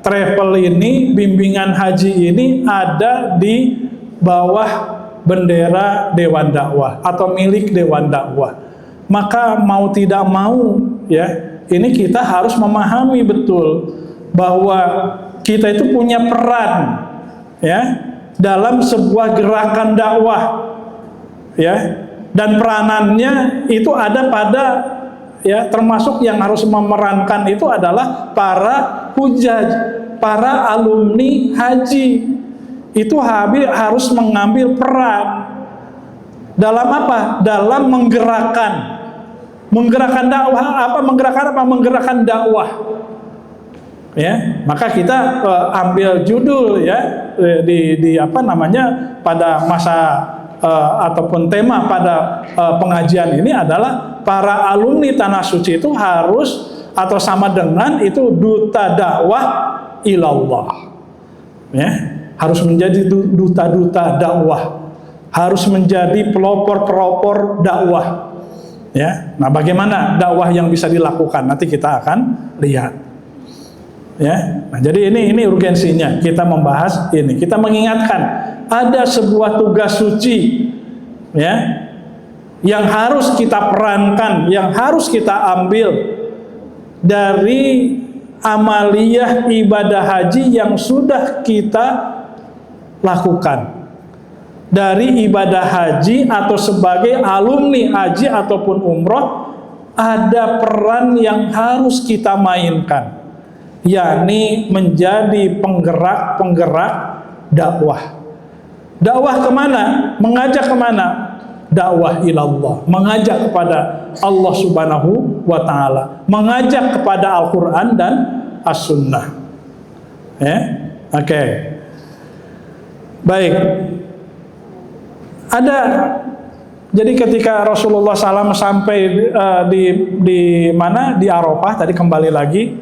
travel ini, bimbingan haji ini ada di bawah bendera Dewan Dakwah atau milik Dewan Dakwah. Maka mau tidak mau, ya, ini kita harus memahami betul bahwa kita itu punya peran, ya, dalam sebuah gerakan dakwah, ya, dan peranannya itu ada pada, ya, termasuk yang harus memerankan itu adalah para hujaj, para alumni haji. Itu harus mengambil peran dalam apa? Dalam menggerakkan dakwah. Menggerakkan dakwah. Ya, maka kita ambil judul, ya, pada masa ataupun tema pada pengajian ini adalah para alumni Tanah Suci itu harus atau sama dengan itu duta dakwah ilallah, ya, harus menjadi duta-duta dakwah, harus menjadi pelopor-pelopor dakwah, ya. Nah, bagaimana dakwah yang bisa dilakukan nanti kita akan lihat. Ya, nah, jadi ini urgensinya kita membahas ini. Kita mengingatkan ada sebuah tugas suci, ya, yang harus kita perankan, yang harus kita ambil dari amaliyah ibadah haji yang sudah kita lakukan. Dari ibadah haji atau sebagai alumni haji ataupun umroh, ada peran yang harus kita mainkan, yakni menjadi penggerak dakwah. Dakwah kemana? Mengajak kemana? Dakwah ilallah, mengajak kepada Allah Subhanahu wa Ta'ala, mengajak kepada Al-Quran dan As-Sunnah. Oke. Baik. Jadi ketika Rasulullah SAW sampai di mana? Di Arafah, tadi kembali lagi.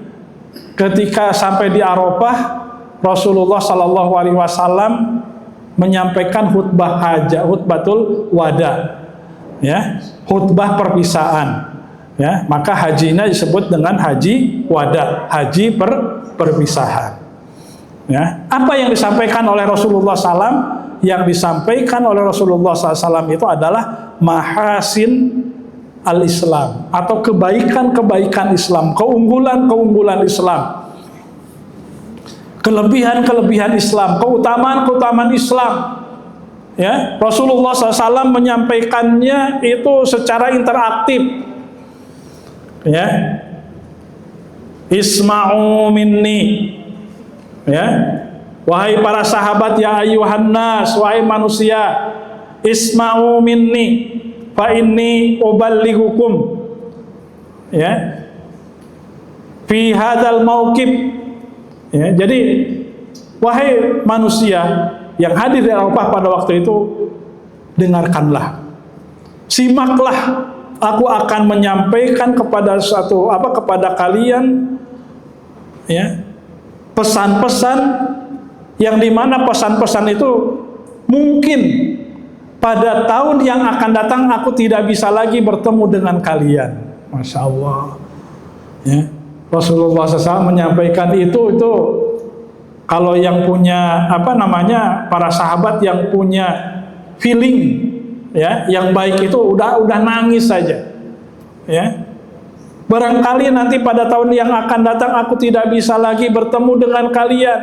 Ketika sampai di Arafah, Rasulullah SAW menyampaikan khutbah hajah, khutbatul wada, ya, khutbah perpisahan, ya. Maka hajinya disebut dengan haji wada, haji perpisahan, ya. Apa yang disampaikan oleh Rasulullah SAW? Yang disampaikan oleh Rasulullah SAW itu adalah mahasin al-Islam atau kebaikan-kebaikan Islam, keunggulan-keunggulan Islam, kelebihan-kelebihan Islam, keutamaan-keutamaan Islam, ya. Rasulullah SAW menyampaikannya itu secara interaktif, ya. Isma'u minni, ya, wahai para sahabat, ya ayyuhan nas, wahai manusia, isma'u minni fa inni uballighukum, ya, fi hadzal mauqif. Ya, jadi wahai manusia yang hadir di Arafah pada waktu itu, dengarkanlah, simaklah, aku akan menyampaikan kepada kepada kalian, ya, pesan-pesan yang dimana pesan-pesan itu mungkin pada tahun yang akan datang aku tidak bisa lagi bertemu dengan kalian. Masya Allah, ya. Rasulullah SAW menyampaikan itu kalau yang punya para sahabat yang punya feeling, ya, yang baik itu udah nangis saja, ya. Barangkali nanti pada tahun yang akan datang aku tidak bisa lagi bertemu dengan kalian,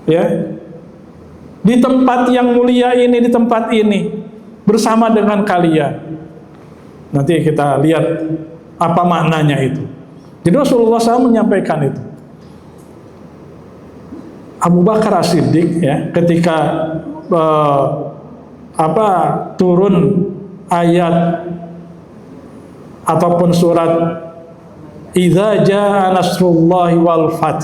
ya, di tempat yang mulia ini, di tempat ini bersama dengan kalian. Nanti kita lihat apa maknanya itu. Jadi Rasulullah SAW menyampaikan itu. Abu Bakar As-Siddiq, ya, ketika turun ayat ataupun surat idza jaa nasrullahi wal fath,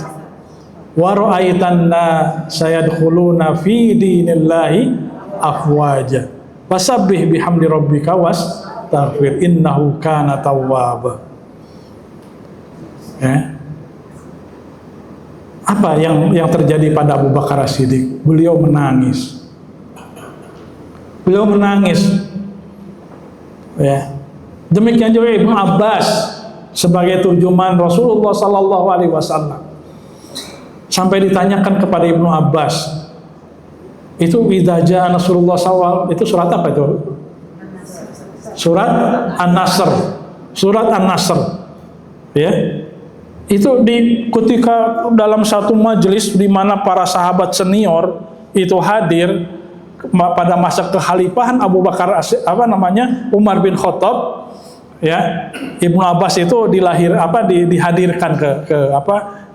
wa ra'aitanna sayadkhuluna fi dinillahi afwaja fasabbih bihamdi rabbika wastaghfir innahu kana tawwaba. Apa yang terjadi pada Abu Bakar As-Siddiq? Beliau menangis. Beliau menangis. Ya. Demikian juga Ibnu Abbas sebagai turjuman Rasulullah sallallahu alaihi wasallam. Sampai ditanyakan kepada Ibnu Abbas, itu idza jaa Nasrullah SAW, itu surat apa itu? Surat An-Nasr. Surat An-Nasr. Ya. Itu ketika dalam satu majelis di mana para sahabat senior itu hadir pada masa kekhalifahan Abu Bakar Umar bin Khattab, ya, Ibnu Abbas itu dihadirkan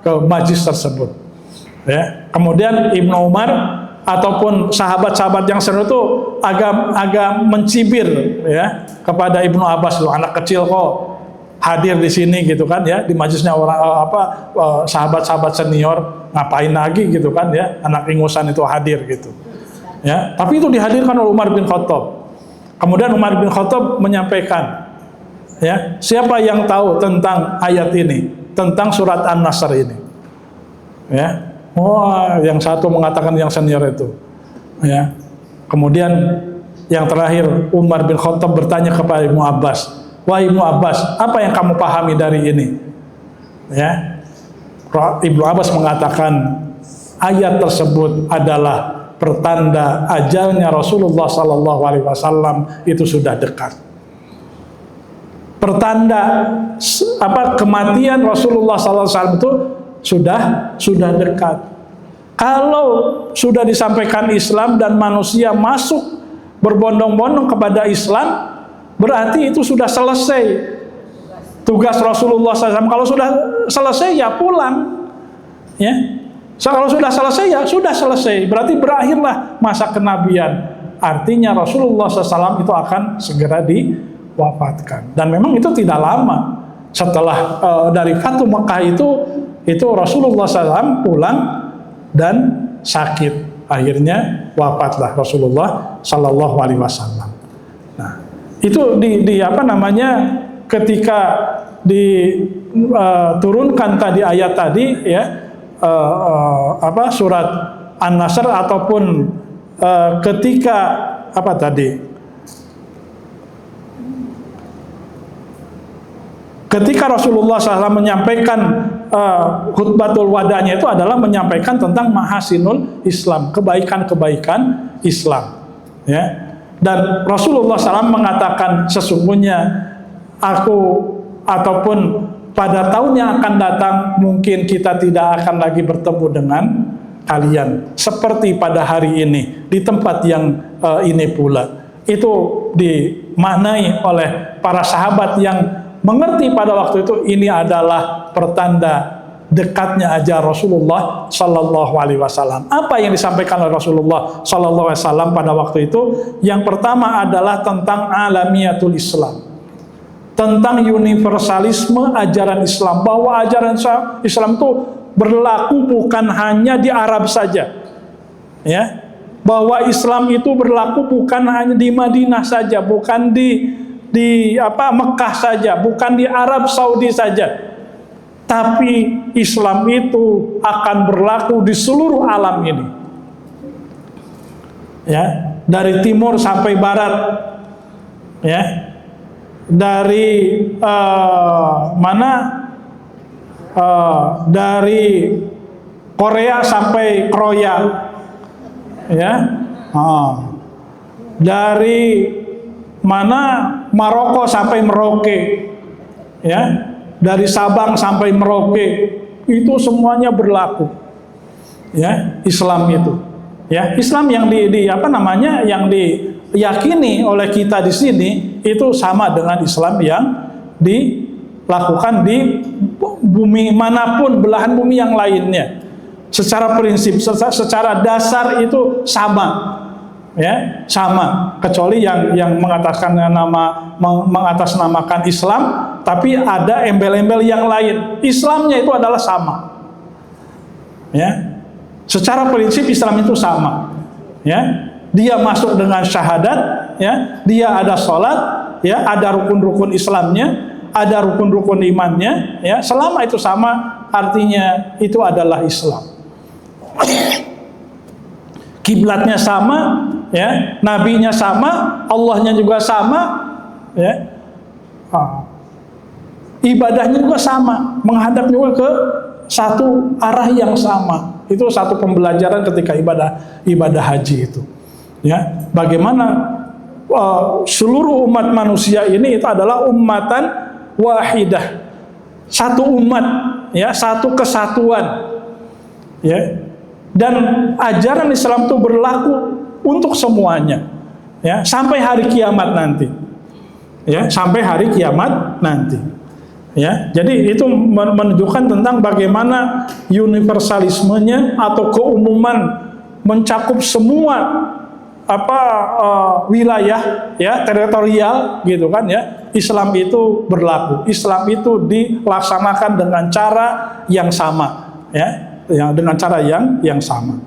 ke majelis tersebut, ya. Kemudian Ibnu Umar ataupun sahabat-sahabat yang senior itu agak mencibir, ya, kepada Ibnu Abbas, loh, anak kecil kok hadir di sini gitu kan, ya, di majelisnya sahabat-sahabat senior, ngapain lagi gitu kan, ya, anak ingusan itu hadir gitu, ya. Tapi itu dihadirkan oleh Umar bin Khattab. Kemudian Umar bin Khattab menyampaikan, ya, siapa yang tahu tentang ayat ini, tentang surat An-Nasr ini, ya. Wah, yang satu mengatakan yang senior itu, ya. Kemudian yang terakhir Umar bin Khattab bertanya kepada Ibnu Abbas, wahai Ibnu Abbas, apa yang kamu pahami dari ini? Ya, Ibnu Abbas mengatakan ayat tersebut adalah pertanda ajalnya Rasulullah Sallallahu Alaihi Wasallam itu sudah dekat. Pertanda kematian Rasulullah Sallallahu Alaihi Wasallam itu sudah dekat. Kalau sudah disampaikan Islam dan manusia masuk berbondong-bondong kepada Islam, berarti itu sudah selesai tugas Rasulullah SAW. Kalau sudah selesai ya pulang, ya. Kalau sudah selesai ya sudah selesai. Berarti berakhirlah masa kenabian. Artinya Rasulullah SAW itu akan segera diwafatkan. Dan memang itu tidak lama setelah dari Fatu Mekah itu Rasulullah SAW pulang dan sakit. Akhirnya wafatlah Rasulullah Sallallahu Alaihi Wasallam. Nah, itu ketika diturunkan tadi ayat tadi, ya, surat An-Nasr ataupun ketika ketika Rasulullah SAW menyampaikan khutbatul wadanya, itu adalah menyampaikan tentang mahasinul Islam, kebaikan-kebaikan Islam, ya. Dan Rasulullah SAW mengatakan, sesungguhnya aku ataupun pada tahun yang akan datang mungkin kita tidak akan lagi bertemu dengan kalian seperti pada hari ini di tempat yang ini pula. Itu dimaknai oleh para sahabat yang mengerti pada waktu itu ini adalah pertanda dekatnya ajal Rasulullah Sallallahu Alaihi Wasallam. Apa yang disampaikan oleh Rasulullah Sallallahu Alaihi Wasallam pada waktu itu? Yang pertama adalah tentang alamiyatul Islam, tentang universalisme ajaran Islam, bahwa ajaran Islam itu berlaku bukan hanya di Arab saja, ya, bahwa Islam itu berlaku bukan hanya di Madinah saja, bukan di Mekah saja, bukan di Arab Saudi saja, tapi Islam itu akan berlaku di seluruh alam ini, ya, dari timur sampai barat, ya, dari dari Korea sampai Kroya, ya, dari Maroko sampai Merauke, ya, dari Sabang sampai Merauke, itu semuanya berlaku, ya, Islam itu, ya, Islam yang yang diyakini oleh kita di sini itu sama dengan Islam yang dilakukan di bumi manapun, belahan bumi yang lainnya. Secara prinsip, secara dasar itu sama, ya, sama, kecuali yang mengatasnamakan Islam tapi ada embel-embel yang lain. Islamnya itu adalah sama, Ya, secara prinsip Islam itu sama. Ya, dia masuk dengan syahadat, ya, dia ada sholat, ya, ada rukun-rukun Islamnya, ada rukun-rukun imannya, ya, selama itu sama, artinya itu adalah Islam. Kiblatnya sama, ya, nabinya sama, Allahnya juga sama, ya, ibadahnya juga sama, menghadap juga ke satu arah yang sama. Itu satu pembelajaran ketika ibadah haji itu. Ya, bagaimana seluruh umat manusia ini itu adalah ummatan wahidah, satu umat, ya, satu kesatuan, ya. Dan ajaran Islam itu berlaku untuk semuanya, ya, sampai hari kiamat nanti, ya, sampai hari kiamat nanti. Ya, jadi itu menunjukkan tentang bagaimana universalismenya atau keumuman mencakup semua wilayah, ya, teritorial gitu kan, ya. Islam itu berlaku. Islam itu dilaksanakan dengan cara yang sama, ya, dengan cara yang sama.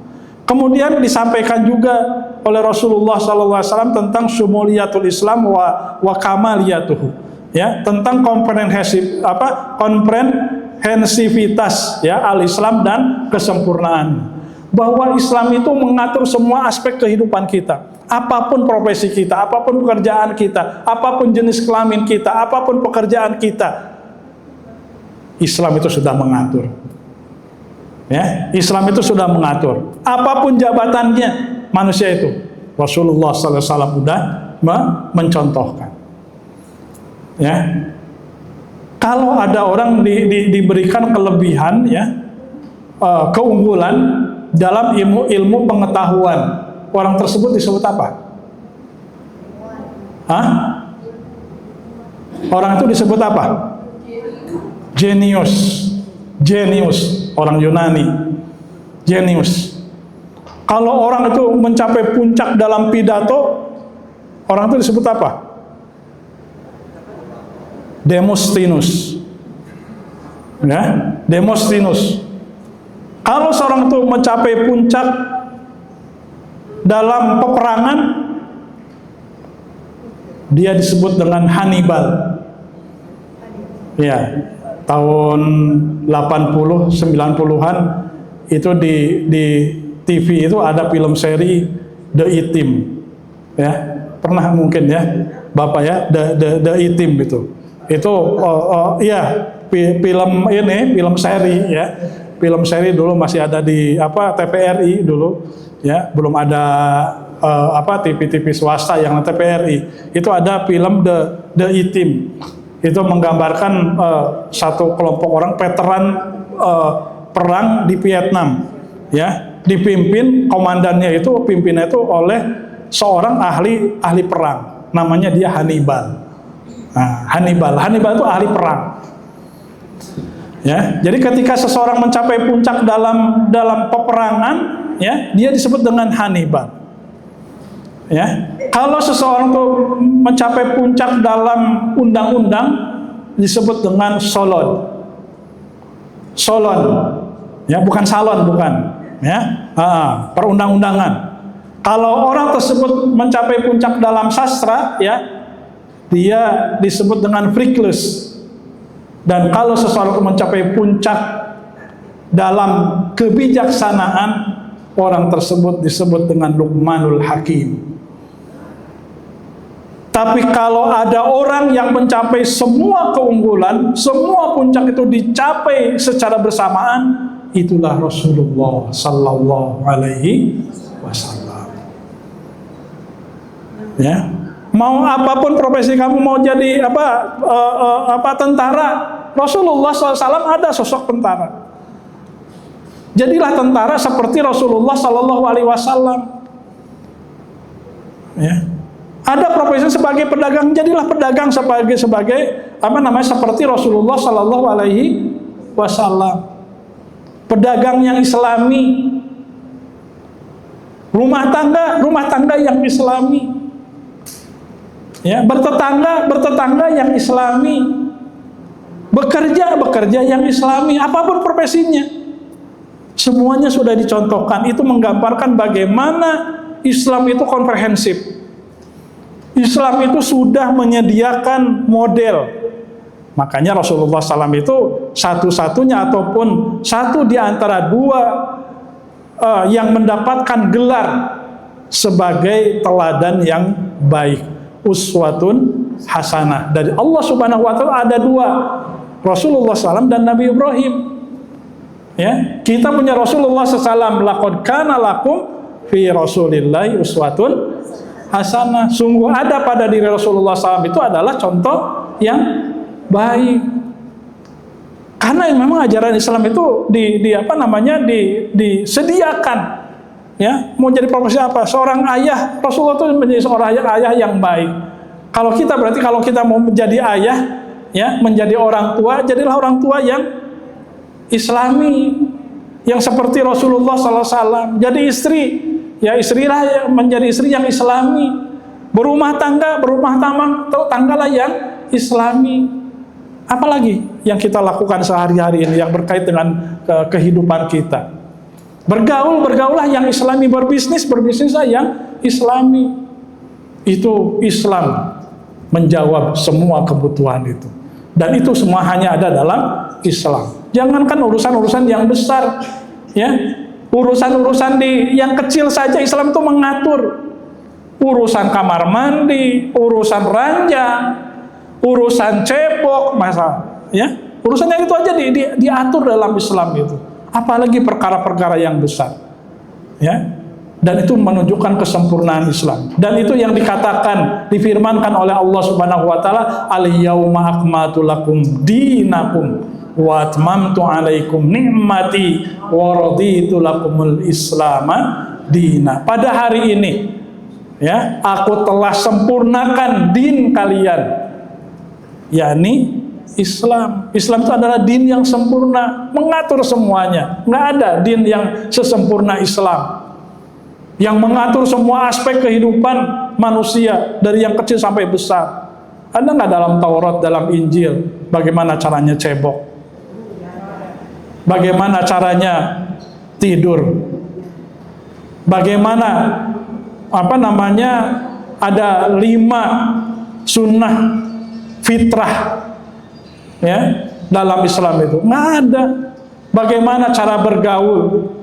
Kemudian disampaikan juga oleh Rasulullah SAW tentang syumuliyatul Islam wa kamaliyatuhu. Ya, tentang komprehensivitas, ya, al-Islam dan kesempurnaan. Bahwa Islam itu mengatur semua aspek kehidupan kita. Apapun profesi kita, apapun pekerjaan kita, apapun jenis kelamin kita, apapun pekerjaan kita, Islam itu sudah mengatur. Ya, Islam itu sudah mengatur. Apapun jabatannya manusia itu, Rasulullah SAW sudah mencontohkan. Ya, kalau ada orang diberikan kelebihan, ya, keunggulan dalam ilmu pengetahuan, orang tersebut disebut apa? Hah? Orang itu disebut apa? Genius. Genius, orang Yunani. Genius. Kalau orang itu mencapai puncak dalam pidato, orang itu disebut apa? Demosthenes, ya, Demosthenes. Kalau seorang itu mencapai puncak dalam peperangan, dia disebut dengan Hannibal. Ya, tahun 80 90-an itu di TV itu ada film seri The E-Team. Ya, pernah mungkin, ya, Bapak, ya, The E-Team itu. Itu ya, film seri, ya. Film seri dulu masih ada di TVRI dulu, ya, belum ada TV-TV swasta yang TVRI. Itu ada film The E-Team. Itu menggambarkan satu kelompok orang veteran perang di Vietnam, ya, dipimpin komandannya itu, pimpinnya itu oleh seorang ahli perang, namanya dia Hannibal. Nah, Hannibal itu ahli perang. Ya, jadi ketika seseorang mencapai puncak dalam peperangan, ya, dia disebut dengan Hannibal. Ya, kalau seseorang itu mencapai puncak dalam undang-undang, disebut dengan Solon. Solon, ya, bukan salon, bukan, ya, perundang-undangan. Kalau orang tersebut mencapai puncak dalam sastra, ya, dia disebut dengan Freakless. Dan kalau seseorang mencapai puncak dalam kebijaksanaan, orang tersebut disebut dengan Luqmanul Hakim. Tapi kalau ada orang yang mencapai semua keunggulan, semua puncak itu dicapai secara bersamaan, itulah Rasulullah Sallallahu Alaihi Wasallam. Ya. Mau apapun profesi kamu, mau jadi tentara, Rasulullah SAW ada sosok tentara. Jadilah tentara seperti Rasulullah SAW. Ya. Ada profesi sebagai pedagang, jadilah pedagang seperti Rasulullah SAW. Pedagang yang Islami, rumah tangga yang Islami. Ya, bertetangga yang Islami, bekerja yang Islami, apapun profesinya. Semuanya sudah dicontohkan. Itu menggambarkan bagaimana Islam itu komprehensif. Islam itu sudah menyediakan model. Makanya Rasulullah SAW itu satu-satunya ataupun satu di antara dua yang mendapatkan gelar sebagai teladan yang baik, uswatun hasanah. Dari Allah Subhanahu wa taala ada dua, Rasulullah SAW dan Nabi Ibrahim. Ya, kita punya Rasulullah SAW, laqad kana lakum fi Rasulillahi uswatun hasanah. Sungguh ada pada diri Rasulullah SAW itu adalah contoh yang baik. Karena memang ajaran Islam itu disediakan. Ya, mau jadi profesi apa? Seorang ayah, Rasulullah itu menjadi seorang ayah yang baik. Kalau kita berarti kalau kita mau menjadi ayah, ya, menjadi orang tua, jadilah orang tua yang Islami, yang seperti Rasulullah SAW. Jadi istri, ya istrilah menjadi istri yang Islami. Berumah tanggalah yang Islami. Apalagi yang kita lakukan sehari-hari ini yang berkait dengan kehidupan kita. Bergaullah yang Islami, berbisnislah yang Islami. Itu Islam menjawab semua kebutuhan itu. Dan itu semua hanya ada dalam Islam. Jangankan urusan-urusan yang besar, ya, urusan-urusan yang kecil saja Islam itu mengatur. Urusan kamar mandi, urusan ranjang, urusan cebok, ya, urusan yang itu aja diatur dalam Islam itu. Apalagi perkara-perkara yang besar, ya. Dan itu menunjukkan kesempurnaan Islam. Dan itu yang dikatakan, difirmankan oleh Allah Subhanahu wa taala, al-yauma akmaltu lakum dinakum wa atmamtu alaikum ni'mati wa raditu lakumul islama dina. Pada hari ini, ya, aku telah sempurnakan din kalian, yakni Islam. Islam itu adalah din yang sempurna, mengatur semuanya. Nggak ada din yang sesempurna Islam, yang mengatur semua aspek kehidupan manusia dari yang kecil sampai besar. Ada nggak dalam Taurat, dalam Injil, bagaimana caranya cebok, bagaimana caranya tidur, bagaimana ada 5 sunnah fitrah, ya, dalam Islam itu nggak ada. Bagaimana cara bergaul,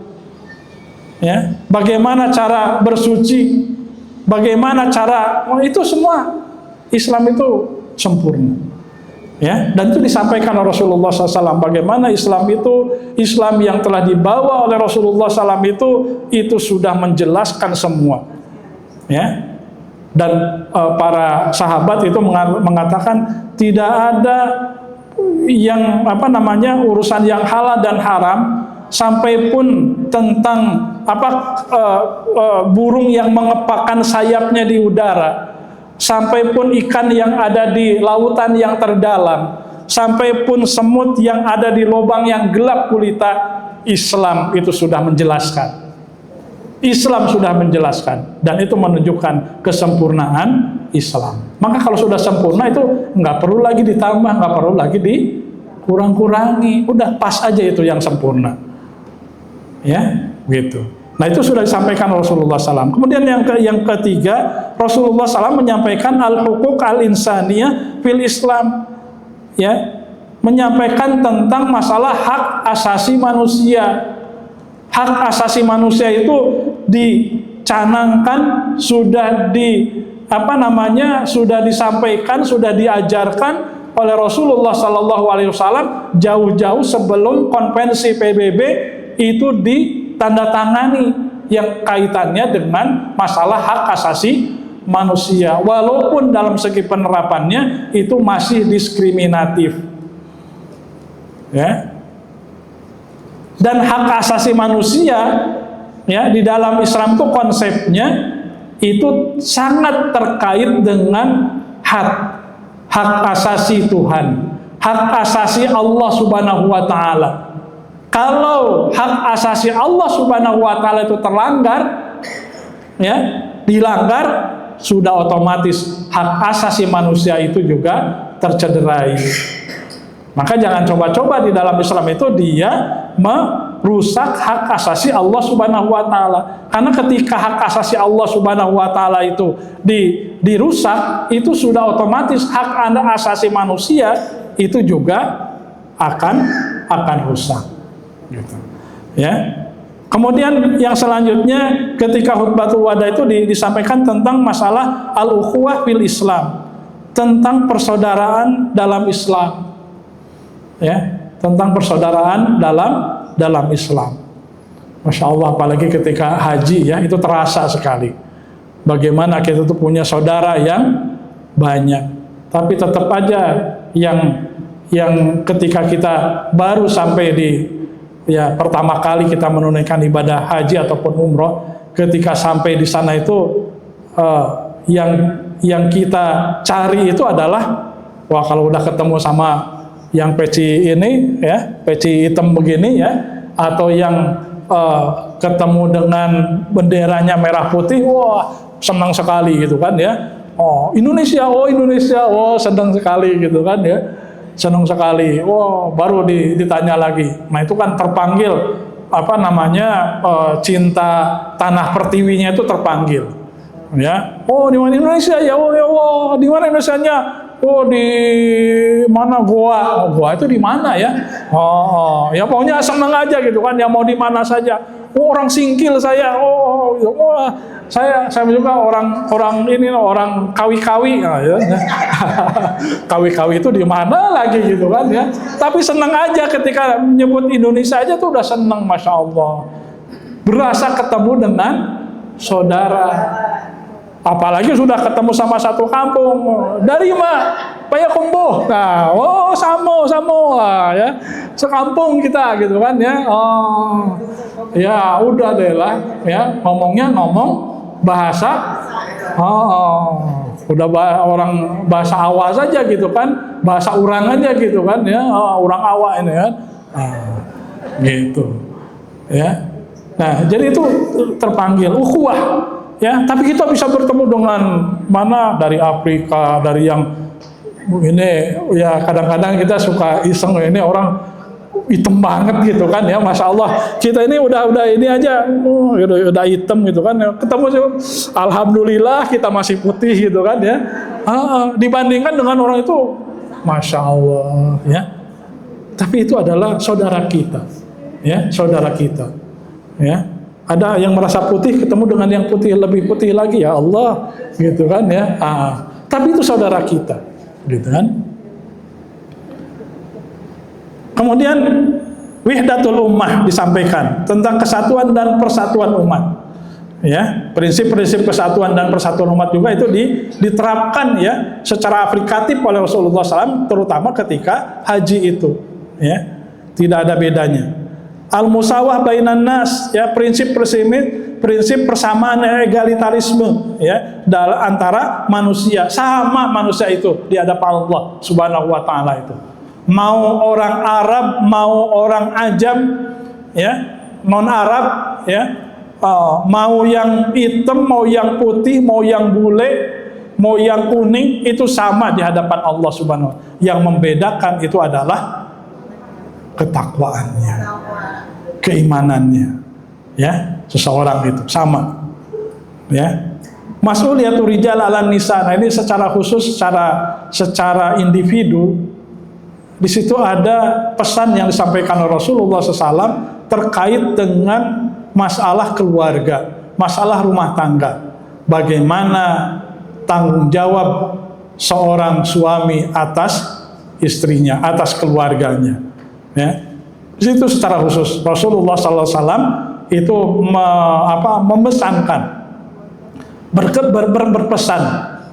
ya, bagaimana cara bersuci, bagaimana cara, itu semua Islam itu sempurna, ya. Dan itu disampaikan oleh Rasulullah SAW. Bagaimana Islam itu, Islam yang telah dibawa oleh Rasulullah SAW itu sudah menjelaskan semua, ya. Dan para sahabat itu mengatakan tidak ada yang urusan yang halal dan haram, sampai pun tentang burung yang mengepakkan sayapnya di udara, sampai pun ikan yang ada di lautan yang terdalam, sampai pun semut yang ada di lubang yang gelap gulita, Islam itu sudah menjelaskan. Islam sudah menjelaskan, dan itu menunjukkan kesempurnaan Islam. Maka kalau sudah sempurna itu nggak perlu lagi ditambah, nggak perlu lagi dikurang-kurangi, udah pas aja itu yang sempurna, ya, gitu. Nah, itu sudah disampaikan Rasulullah SAW. Kemudian yang ketiga, Rasulullah SAW menyampaikan al-huquq al-insaniyah fil Islam, ya, menyampaikan tentang masalah hak asasi manusia. Hak asasi manusia itu dicanangkan, sudah sudah disampaikan, sudah diajarkan oleh Rasulullah SAW jauh-jauh sebelum konvensi PBB itu ditandatangani, yang kaitannya dengan masalah hak asasi manusia. Walaupun dalam segi penerapannya itu masih diskriminatif, ya. Dan hak asasi manusia, ya, di dalam Islam itu konsepnya itu sangat terkait dengan hak asasi Tuhan, hak asasi Allah Subhanahu wa taala. Kalau hak asasi Allah Subhanahu wa taala itu terlanggar, ya, dilanggar, sudah otomatis hak asasi manusia itu juga tercederai. Maka jangan coba-coba di dalam Islam itu dia rusak hak asasi Allah Subhanahu wa taala. Karena ketika hak asasi Allah Subhanahu wa taala itu dirusak, itu sudah otomatis hak asasi manusia itu juga akan rusak. Gitu. Ya. Kemudian yang selanjutnya ketika khutbatul wada itu disampaikan tentang masalah al-ukhuwah fil Islam, tentang persaudaraan dalam Islam. Ya, tentang persaudaraan dalam Islam. Masya Allah, apalagi ketika haji ya, itu terasa sekali. Bagaimana kita tuh punya saudara yang banyak, tapi tetap aja yang ketika kita baru sampai di pertama kali kita menunaikan ibadah haji ataupun umroh, ketika sampai di sana itu yang kita cari itu adalah, wah kalau udah ketemu sama yang peci ini ya, peci hitam begini ya, atau yang ketemu dengan benderanya merah putih, wah senang sekali gitu kan ya. Oh Indonesia, oh senang sekali gitu kan ya. Senang sekali, baru ditanya lagi. Nah itu kan terpanggil cinta tanah pertiwinya itu terpanggil, ya. Oh di mana Indonesia ya? Di mana Indonesianya? Di mana goa? Goa itu di mana ya? Ya pokoknya senang aja gitu kan. Ya mau di mana saja. Orang Singkil saya. Saya juga orang ini orang Kawi-Kawi, ya. Kawi-Kawi itu di mana lagi gitu kan ya. Tapi senang aja ketika menyebut Indonesia aja tuh udah senang, masya Allah. Berasa ketemu dengan saudara. Apalagi sudah ketemu sama satu kampung. Dari Payakumbuh. Nah, sama ya. Sekampung kita gitu kan ya. Ya udah deh lah ya, ngomong bahasa udah orang bahasa Awa saja gitu kan, bahasa Urang aja gitu kan ya, Urang Awa ini kan, gitu ya. Nah jadi itu terpanggil ukhuwah ya, tapi kita bisa bertemu dengan mana dari Afrika, dari yang ini ya, kadang-kadang kita suka iseng, ini orang hitam banget gitu kan ya, masya Allah, kita ini udah ini aja udah hitam gitu kan, ketemu alhamdulillah kita masih putih gitu kan ya, dibandingkan dengan orang itu, masya Allah ya. Tapi itu adalah saudara kita ya, saudara kita ya. Ada yang merasa putih ketemu dengan yang putih, lebih putih lagi, ya Allah gitu kan ya. Tapi itu saudara kita gitu kan. Kemudian wihdatul ummah disampaikan tentang kesatuan dan persatuan umat. Ya, prinsip-prinsip kesatuan dan persatuan umat juga itu diterapkan ya secara aplikatif oleh Rasulullah SAW, terutama ketika haji itu. Ya, tidak ada bedanya. Al-musawah bainan nas, ya, prinsip persamaan egalitarisme ya antara manusia, sama manusia itu di hadapan Allah Subhanahu wa taala itu. Mau orang Arab, mau orang Ajam, ya, non Arab, ya, mau yang hitam, mau yang putih, mau yang bule, mau yang kuning, itu sama di hadapan Allah Subhanahu wa taala. Yang membedakan itu adalah ketakwaannya, keimanannya, ya, seseorang itu sama, ya. Mas'uliyatul rijal 'alan nisa. Nah ini secara khusus, secara individu. Di situ ada pesan yang disampaikan oleh Rasulullah SAW terkait dengan masalah keluarga, masalah rumah tangga. Bagaimana tanggung jawab seorang suami atas istrinya, atas keluarganya. Ya. Di situ secara khusus Rasulullah SAW itu memesankan, berpesan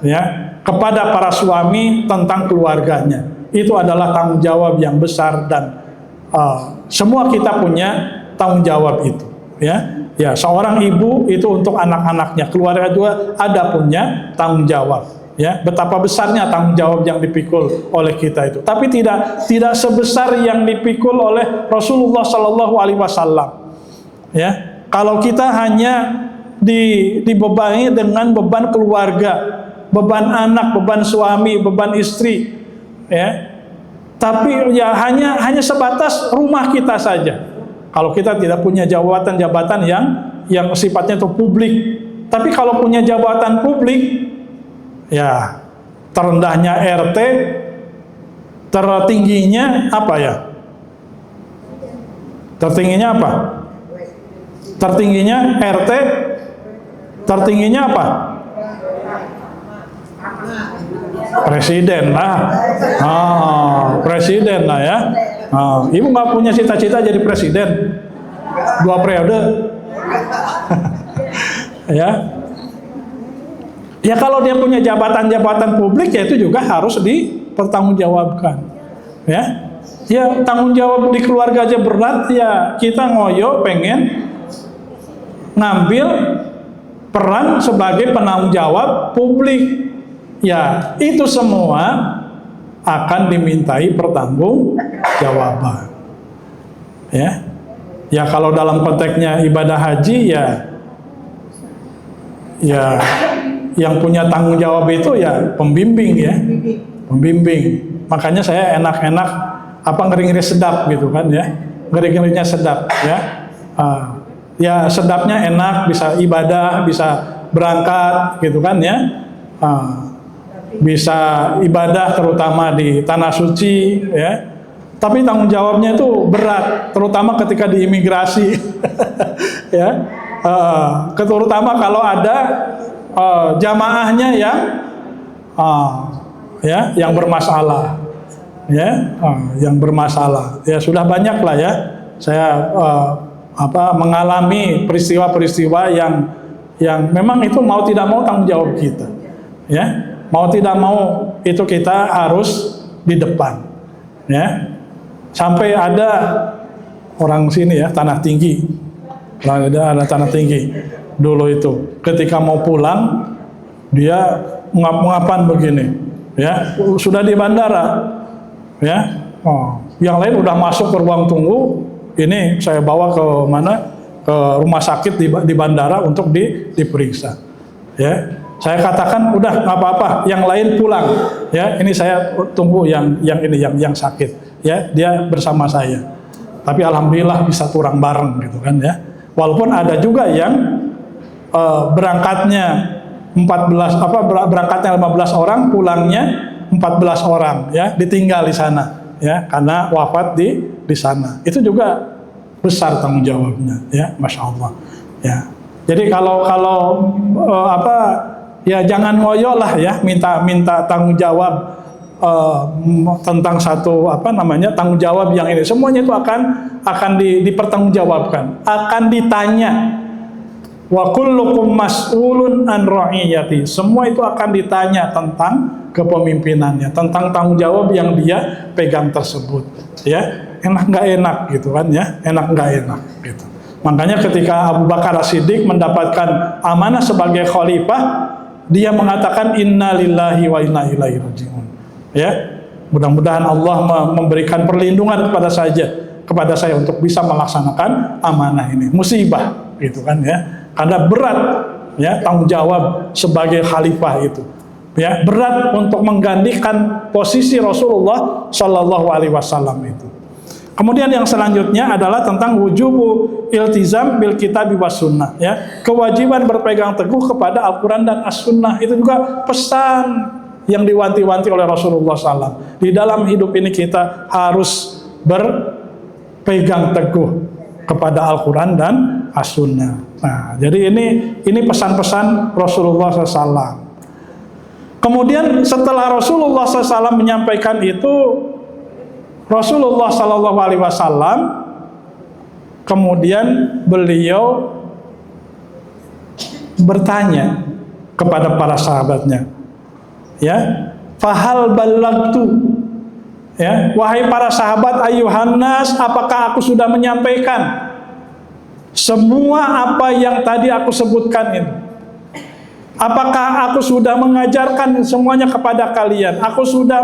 ya kepada para suami tentang keluarganya. Itu adalah tanggung jawab yang besar dan semua kita punya tanggung jawab itu, ya. Ya, seorang ibu itu untuk anak-anaknya, keluarga juga ada punya tanggung jawab, ya. Betapa besarnya tanggung jawab yang dipikul oleh kita itu. Tapi tidak sebesar yang dipikul oleh Rasulullah Shallallahu Alaihi Wasallam, ya. Kalau kita hanya dibebani dengan beban keluarga, beban anak, beban suami, beban istri, ya, tapi ya hanya sebatas rumah kita saja, Kalau kita tidak punya jabatan-jabatan yang sifatnya itu publik. Tapi kalau punya jabatan publik, ya terendahnya RT, tertingginya apa ya? Tertingginya apa? Tertingginya RT, tertingginya apa? Presiden lah. Presiden lah ya. Ibu nggak punya cita-cita jadi presiden 2 periode? Ya kalau dia punya jabatan-jabatan publik, ya itu juga harus dipertanggungjawabkan. Ya tanggung jawab di keluarga aja berat, ya kita ngoyo pengen ngambil peran sebagai penanggung jawab publik. Ya itu semua akan dimintai pertanggungjawaban. Ya kalau dalam konteksnya ibadah haji, ya yang punya tanggung jawab itu ya pembimbing, pembimbing. Makanya saya enak-enak ngeri-ngeri sedap gitu kan ya, ngeri-ngerinya sedap ya. Ya sedapnya enak, bisa ibadah, bisa berangkat gitu kan ya. Bisa ibadah terutama di tanah suci ya, tapi tanggung jawabnya itu berat, terutama ketika di imigrasi. Terutama kalau ada jamaahnya yang bermasalah, yang bermasalah. Ya sudah banyak lah ya, saya mengalami peristiwa-peristiwa yang memang itu mau tidak mau tanggung jawab kita, mau tidak mau itu kita harus di depan, sampai ada orang sini tanah tinggi, ada tanah tinggi dulu itu, ketika mau pulang dia ngap-ngapan begini, sudah di bandara, yang lain udah masuk ke ruang tunggu, ini saya bawa ke mana, ke rumah sakit di bandara untuk diperiksa, Saya katakan udah nggak apa-apa, yang lain pulang, ini saya tunggu yang sakit, dia bersama saya. Tapi alhamdulillah bisa turang bareng gitu kan ya. Walaupun ada juga yang berangkatnya 15 orang, pulangnya 14 orang, ditinggal di sana, karena wafat di sana. Itu juga besar tanggung jawabnya, masya Allah, Jadi kalau jangan ngoyo lah minta tanggung jawab tentang satu tanggung jawab yang ini, semuanya itu akan dipertanggungjawabkan, akan ditanya. Wa kullukum mas'ulun an ra'iyati, semua itu akan ditanya tentang kepemimpinannya, tentang tanggung jawab yang dia pegang tersebut, enak nggak enak gitu kan enak nggak enak gitu. Makanya ketika Abu Bakar As-Siddiq mendapatkan amanah sebagai khalifah, dia mengatakan inna lillahi wa inna ilaihi raji'un. Mudah-mudahan Allah memberikan perlindungan kepada saya untuk bisa melaksanakan amanah ini. Musibah gitu kan karena berat tanggung jawab sebagai khalifah itu. Berat untuk menggantikan posisi Rasulullah Shallallahu Alaihi Wasallam itu. Kemudian yang selanjutnya adalah tentang wujubu iltizam bil kitab was sunnah, kewajiban berpegang teguh kepada Al-Quran dan As-Sunnah. Itu juga pesan yang diwanti-wanti oleh Rasulullah SAW. Di dalam hidup ini kita harus berpegang teguh kepada Al-Quran dan As-Sunnah. Nah, jadi ini pesan-pesan Rasulullah SAW. Kemudian setelah Rasulullah SAW menyampaikan itu, Rasulullah SAW kemudian beliau bertanya kepada para sahabatnya, fahal ballagtu, wahai para sahabat, ayuhan nas, apakah aku sudah menyampaikan semua apa yang tadi aku sebutkan ini? Apakah aku sudah mengajarkan semuanya kepada kalian? Aku sudah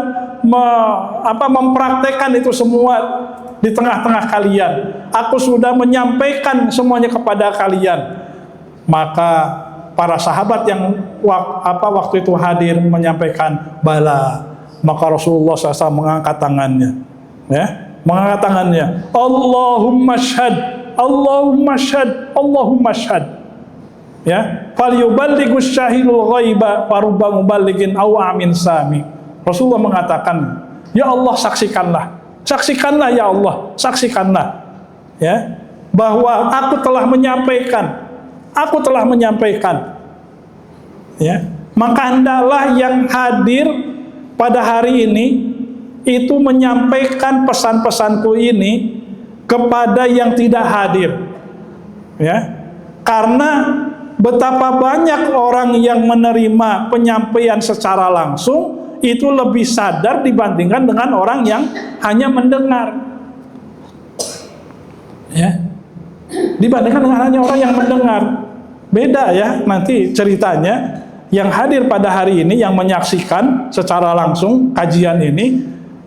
mempraktekkan itu semua di tengah-tengah kalian. Aku sudah menyampaikan semuanya kepada kalian. Maka para sahabat yang waktu itu hadir menyampaikan bala. Maka Rasulullah SAW mengangkat tangannya, Allahumma syhad, Allahumma syahad, Allahumma syahad. Ya, falyuballighush syahidul ghaiba farubba muballighin aw amin sami. Rasulullah mengatakan, ya Allah saksikanlah. Saksikanlah ya Allah, saksikanlah. Ya, bahwa aku telah menyampaikan. Aku telah menyampaikan. Ya, maka hendaklah yang hadir pada hari ini itu menyampaikan pesan-pesanku ini kepada yang tidak hadir. Ya. Karena betapa banyak orang yang menerima penyampaian secara langsung itu lebih sadar dibandingkan dengan orang yang hanya mendengar. Ya. Dibandingkan dengan hanya orang yang mendengar. Beda ya nanti ceritanya. Yang hadir pada hari ini, yang menyaksikan secara langsung kajian ini,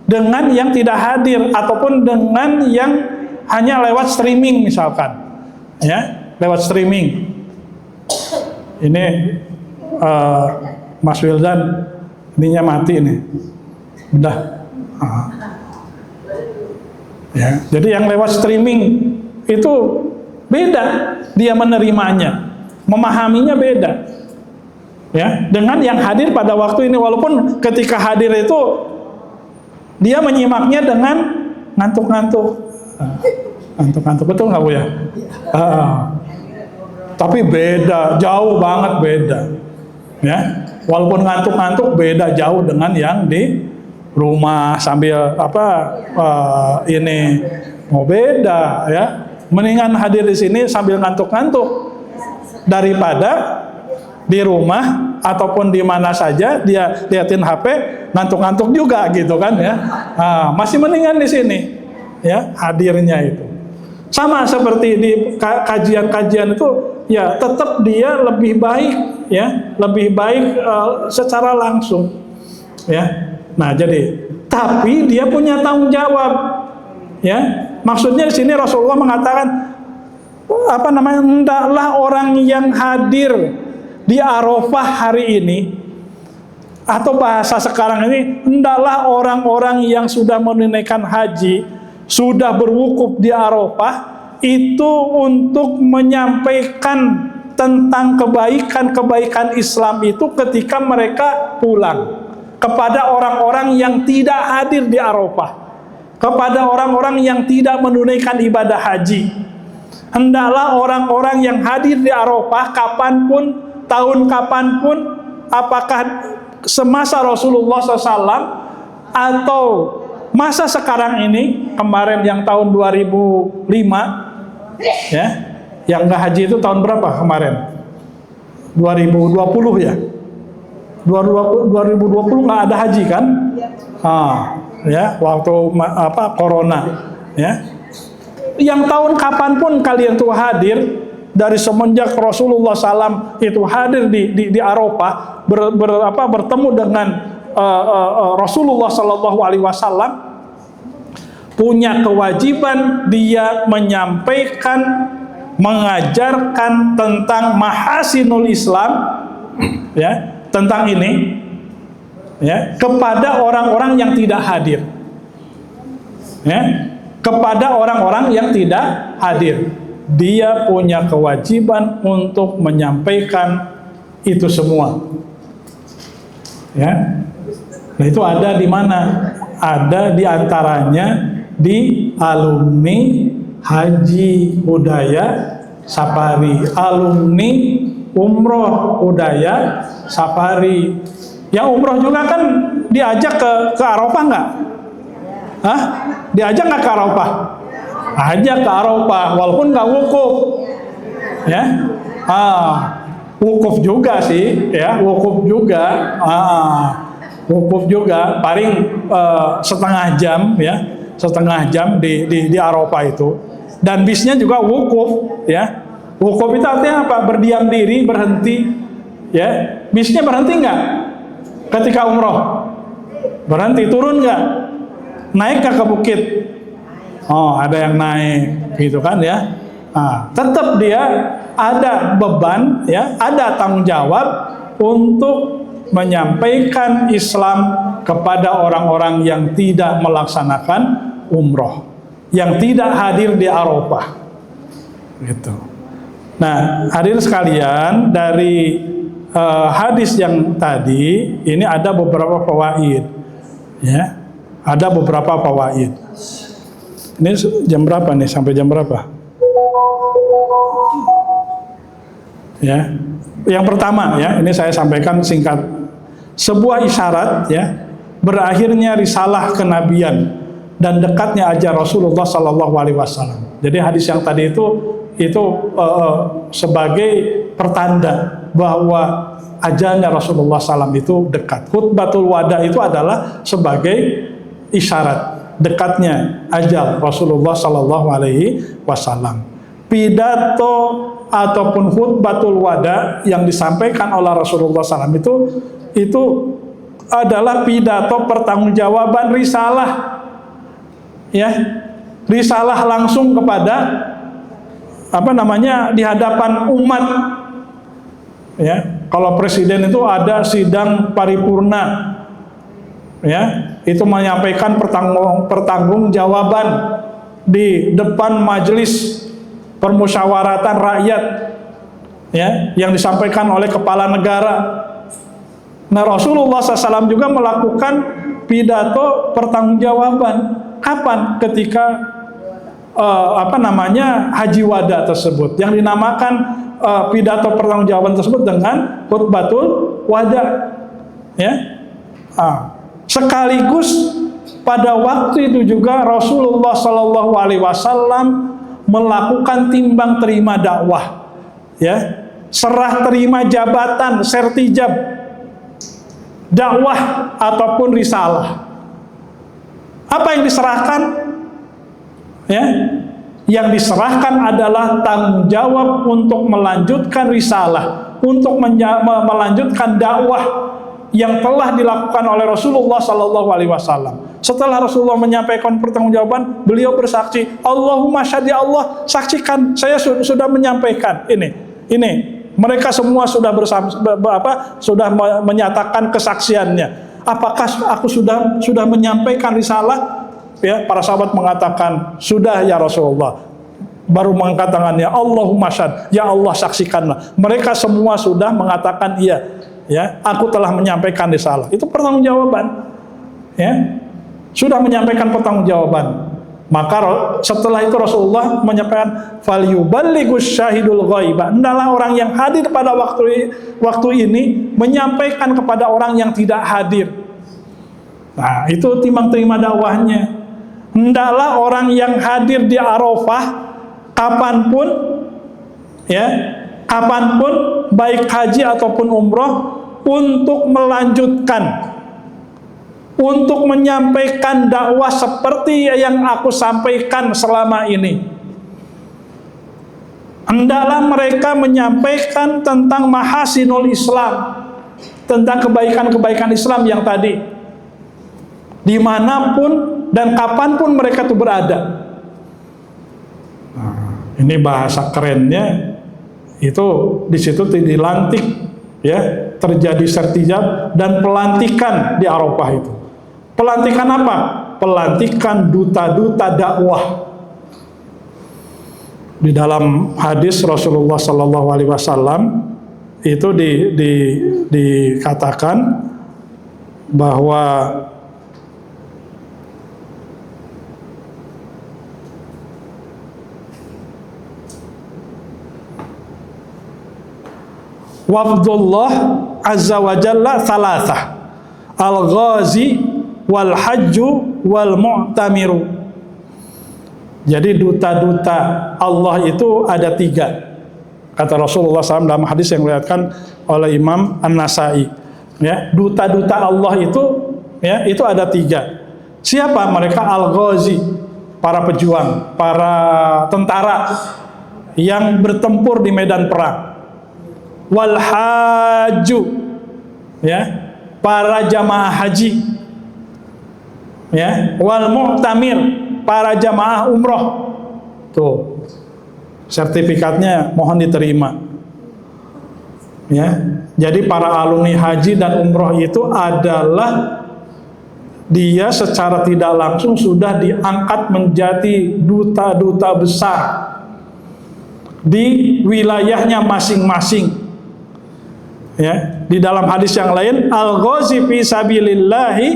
dengan yang tidak hadir, ataupun dengan yang hanya lewat streaming misalkan. Ya, lewat streaming. Ini Mas Wildan, ininya mati nih. Udah. Ya, jadi yang lewat streaming itu beda dia menerimanya, memahaminya beda. Ya, dengan yang hadir pada waktu ini, walaupun ketika hadir itu dia menyimaknya dengan ngantuk-ngantuk. Ngantuk-ngantuk, betul nggak Bu ya? Tapi beda, jauh banget beda. Ya, walaupun ngantuk-ngantuk beda jauh dengan yang di rumah sambil ini mau beda ya. Mendingan hadir di sini sambil ngantuk-ngantuk daripada di rumah ataupun di mana saja dia liatin HP ngantuk-ngantuk juga gitu kan ya. Masih mendingan di sini ya hadirnya itu. Sama seperti di kajian-kajian itu ya tetap dia lebih baik ya, lebih baik secara langsung ya. Nah, jadi tapi dia punya tanggung jawab ya. Maksudnya di sini Rasulullah mengatakan hendaklah orang yang hadir di Arafah hari ini, atau bahasa sekarang ini, hendaklah orang-orang yang sudah menunaikan haji, sudah berwukuf di Arafah, itu untuk menyampaikan tentang kebaikan-kebaikan Islam itu ketika mereka pulang kepada orang-orang yang tidak hadir di Arafah, kepada orang-orang yang tidak menunaikan ibadah haji. Hendaklah orang-orang yang hadir di Arafah kapanpun, tahun kapanpun, apakah semasa Rasulullah SAW atau masa sekarang ini, kemarin yang tahun 2005 ya, yang nggak haji itu tahun berapa kemarin? 2020 ya? 2020 nggak ada haji kan? Ya, waktu corona ya. Yang tahun kapanpun kalian tuh hadir, dari semenjak Rasulullah SAW itu hadir di Arafah, bertemu dengan Rasulullah SAW, punya kewajiban dia menyampaikan, mengajarkan tentang mahasinul Islam, ya, tentang ini, ya, kepada orang-orang yang tidak hadir, ya, kepada orang-orang yang tidak hadir. Dia punya kewajiban untuk menyampaikan itu semua. Ya. Nah, itu ada di mana? Ada di antaranya di alumni Haji Budaya Safari, alumni Umroh Budaya Safari. Yang umroh juga kan diajak ke Arafah nggak? Diajak nggak ke Arafah? Ajak ke Arafah, walaupun nggak wukuf, ya, wukuf juga sih, ya, wukuf juga, wukuf juga, paling setengah jam, ya, setengah jam di Arafah itu, dan bisnya juga wukuf, ya, wukuf itu artinya apa? Berdiam diri, berhenti, ya, bisnya berhenti nggak? Ketika umroh, berhenti, turun nggak? Naik nggak ke bukit? Oh, ada yang naik, gitu kan ya. Tetap dia ada beban, ya, ada tanggung jawab untuk menyampaikan Islam kepada orang-orang yang tidak melaksanakan umroh, yang tidak hadir di Arafah. gitu. Nah, hadirin sekalian, dari hadis yang tadi ini ada beberapa fawaid, ya, ada beberapa fawaid. Ini jam berapa nih? Sampai jam berapa? Ya, yang pertama, ya, ini saya sampaikan singkat. Sebuah isyarat, ya, berakhirnya risalah kenabian dan dekatnya ajar Rasulullah Sallallahu Alaihi Wasallam. Jadi hadis yang tadi itu sebagai pertanda bahwa ajalnya Rasulullah SAW itu dekat. Khutbatul wada itu adalah sebagai isyarat dekatnya ajal Rasulullah Sallallahu Alaihi Wasallam. Pidato ataupun khutbatul wada yang disampaikan oleh Rasulullah SAW itu adalah pidato pertanggungjawaban risalah, ya, risalah langsung kepada di hadapan umat, ya. Kalau presiden itu ada sidang paripurna, ya, itu menyampaikan pertanggungjawaban di depan majelis permusyawaratan rakyat, ya, yang disampaikan oleh kepala negara. Nah, Rasulullah SAW juga melakukan pidato pertanggungjawaban. Kapan? Ketika haji wada tersebut, yang dinamakan pidato pertanggungjawaban tersebut dengan khutbatul wada, ya. Sekaligus pada waktu itu juga Rasulullah Shallallahu Alaihi Wasallam melakukan timbang terima dakwah, ya, serah terima jabatan, sertijab dakwah ataupun risalah. Apa yang diserahkan? Ya, yang diserahkan adalah tanggung jawab untuk melanjutkan risalah, untuk melanjutkan dakwah yang telah dilakukan oleh Rasulullah Sallallahu Alaihi Wasallam. Setelah Rasulullah menyampaikan pertanggungjawaban, beliau bersaksi, Allahumma syahid, ya Allah, saksikan saya sudah menyampaikan ini. Mereka semua sudah sudah menyatakan kesaksiannya. Apakah aku sudah menyampaikan risalah? Ya, para sahabat mengatakan, sudah ya Rasulullah. Baru mengatakan, ya Allahumma syahid, ya Allah saksikanlah. Mereka semua sudah mengatakan iya, ya, aku telah menyampaikan risalah. Itu pertanggungjawaban, ya, sudah menyampaikan pertanggungjawaban. Maka setelah itu Rasulullah menyampaikan, falyuballighus syahidul ghaiba. Hendaklah orang yang hadir pada waktu ini menyampaikan kepada orang yang tidak hadir. Nah, itu timbang terima dakwahnya. Hendaklah orang yang hadir di Arafah kapanpun, ya, kapanpun, baik haji ataupun umroh, untuk melanjutkan, untuk menyampaikan dakwah seperti yang aku sampaikan selama ini. Hendaklah mereka menyampaikan tentang mahasinul Islam, tentang kebaikan-kebaikan Islam yang tadi, dimanapun dan kapanpun mereka itu berada. Nah, ini bahasa kerennya itu di situ dilantik, ya, terjadi sertijab dan pelantikan di Arafah itu. Pelantikan apa? Pelantikan duta-duta dakwah. Di dalam hadis Rasulullah Sallallahu Alaihi Wasallam itu dikatakan bahwa wafdullah azza wa jalla thalathah, al-ghazi wal hajju wal mu'tamiru. Jadi duta-duta Allah itu ada 3, kata Rasulullah SAW dalam hadis yang diriwayatkan oleh Imam An-Nasai, ya. Duta-duta Allah itu, ya, itu ada 3. Siapa mereka? Al-ghazi, para pejuang, para tentara yang bertempur di medan perang. Wal haju, ya, para jamaah haji, ya. Wal mu'tamir, para jamaah umroh. Tuh, sertifikatnya mohon diterima, ya. Jadi para alumni haji dan umroh itu adalah dia secara tidak langsung sudah diangkat menjadi duta-duta besar. di wilayahnya masing-masing. Ya, di dalam hadis yang lain, al-ghazi fi sabilillahi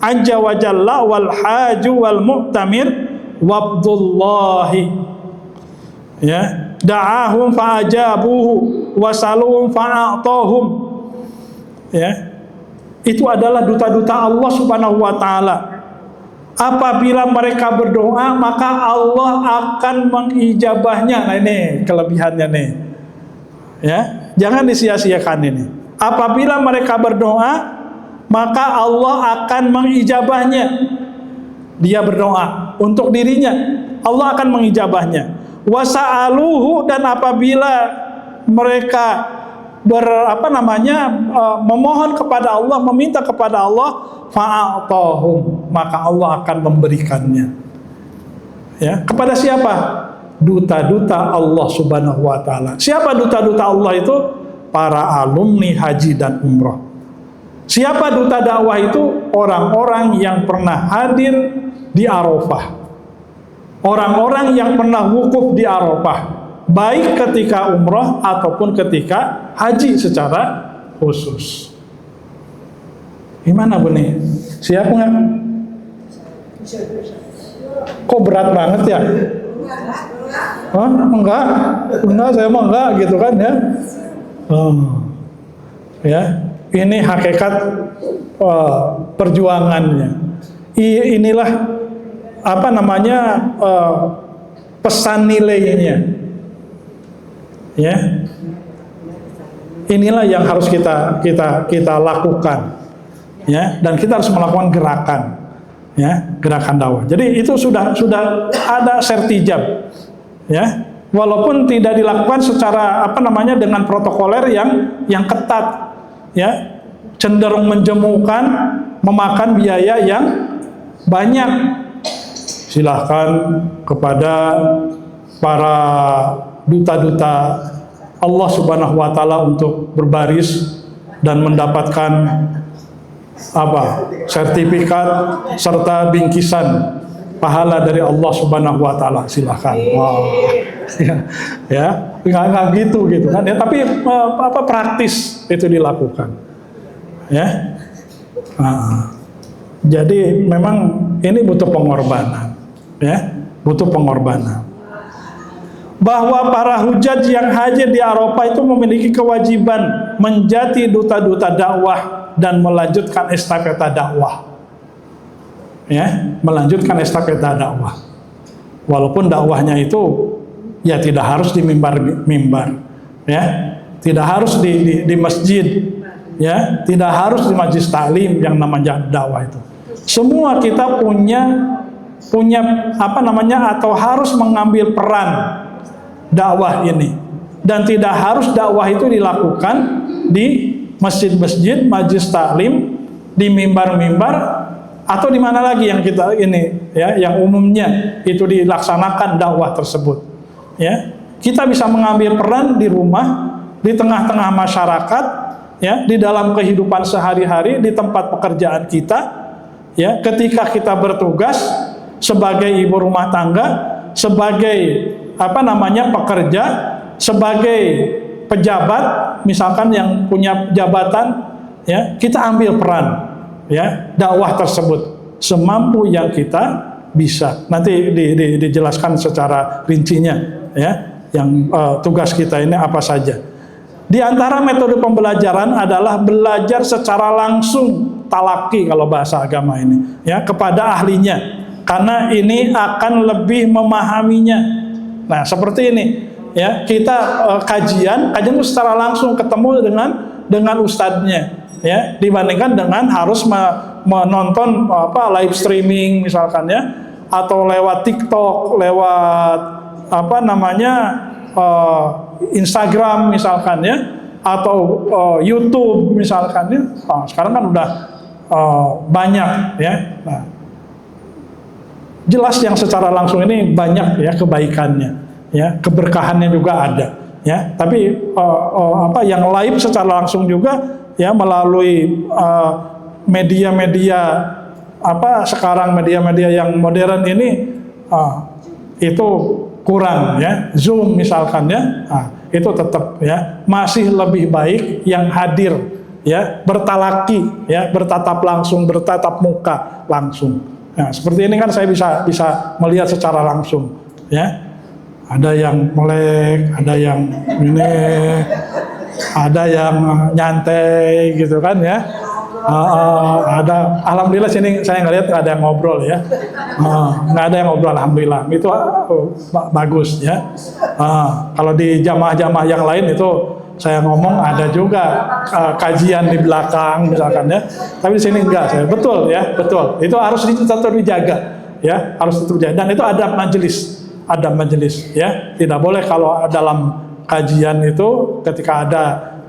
azza wa jalla wal haju wal mu'tamir wabdullahi. Ya, da'ahum fa'ajabuhu wasaluhum fa'atahum. Ya, itu adalah duta-duta Allah Subhanahu wa taala. Apabila mereka berdoa, maka Allah akan mengijabahnya. Nah, ini kelebihannya nih. Ya, jangan disia-siakan ini. Apabila mereka berdoa, maka Allah akan mengijabahnya. Dia berdoa untuk dirinya, Allah akan mengijabahnya. Wasa'aluhu, dan apabila mereka memohon kepada Allah, meminta kepada Allah, fa'atahum, maka Allah akan memberikannya. Ya, kepada siapa? Duta-duta Allah Subhanahu wa taala. Siapa duta-duta Allah itu? Para alumni haji dan umroh. Siapa duta dakwah itu? Orang-orang yang pernah hadir di Arafah. Orang-orang yang pernah wukuf di Arafah, baik ketika umroh ataupun ketika haji secara khusus. Gimana Bu nih? Siap nggak? Kok berat banget ya? Hah? Enggak, saya mah enggak gitu kan ya. Ya, ini hakikat perjuangannya. Inilah pesan nilainya. Ya, inilah yang harus kita lakukan, ya, dan kita harus melakukan gerakan, ya, gerakan dakwah. Jadi itu sudah ada sertijab, ya, walaupun tidak dilakukan secara dengan protokoler yang ketat, ya, cenderung menjemukan, memakan biaya yang banyak. Silahkan kepada para duta-duta Allah Subhanahu wa taala untuk berbaris dan mendapatkan sertifikat serta bingkisan pahala dari Allah Subhanahu wa taala. Silahkan. Wow. Ya, enggak gitu kan ya, tapi praktis itu dilakukan. Ya. Jadi memang ini butuh pengorbanan, ya, butuh pengorbanan. Bahwa para hujaj yang haji di Arafah itu memiliki kewajiban menjadi duta-duta dakwah dan melanjutkan estafeta dakwah. Ya, melanjutkan estafeta dakwah. Walaupun dakwahnya itu ya tidak harus di mimbar, ya, tidak harus di masjid, ya, tidak harus di majelis taklim yang namanya dakwah itu. Semua kita punya atau harus mengambil peran dakwah ini, dan tidak harus dakwah itu dilakukan di masjid-masjid, majelis taklim, di mimbar-mimbar, atau di mana lagi yang kita ini, ya, yang umumnya itu dilaksanakan dakwah tersebut. Ya, kita bisa mengambil peran di rumah, di tengah-tengah masyarakat, ya, di dalam kehidupan sehari-hari, di tempat pekerjaan kita. Ya, ketika kita bertugas sebagai ibu rumah tangga, sebagai pekerja, sebagai pejabat, misalkan yang punya jabatan, ya, kita ambil peran, ya, dakwah tersebut semampu yang kita bisa. Nanti dijelaskan secara rincinya, ya, yang tugas kita ini apa saja. Di antara metode pembelajaran adalah belajar secara langsung, talaki kalau bahasa agama ini, ya, kepada ahlinya, karena ini akan lebih memahaminya. Nah, seperti ini, ya, kita kajian itu secara langsung ketemu dengan ustadznya, ya, dibandingkan dengan harus menonton live streaming misalkan, ya, atau lewat TikTok, lewat Instagram misalkan, ya, atau YouTube misalkan, ya. Sekarang kan udah banyak, ya. Nah, jelas yang secara langsung ini banyak, ya, kebaikannya, ya, keberkahannya juga ada, ya. Tapi yang live secara langsung juga, ya, melalui media-media sekarang media-media yang modern ini, itu kurang ya, Zoom misalkan ya, nah, itu tetap ya masih lebih baik yang hadir ya, bertalaki ya, bertatap langsung, bertatap muka langsung. Nah, seperti ini kan saya bisa melihat secara langsung ya. Ada yang melek, ada yang ini, ada yang nyantai gitu kan ya. Ada, alhamdulillah sini saya ngelihat nggak ada yang ngobrol ya, nggak ada yang ngobrol, alhamdulillah itu bagus ya. Kalau di jamaah-jamaah yang lain itu saya ngomong ada juga kajian di belakang misalkan ya, tapi di sini enggak, saya betul ya, betul itu harus tetap dijaga ya, harus tetap dijaga, dan itu adab majelis ya, tidak boleh kalau dalam kajian itu ketika ada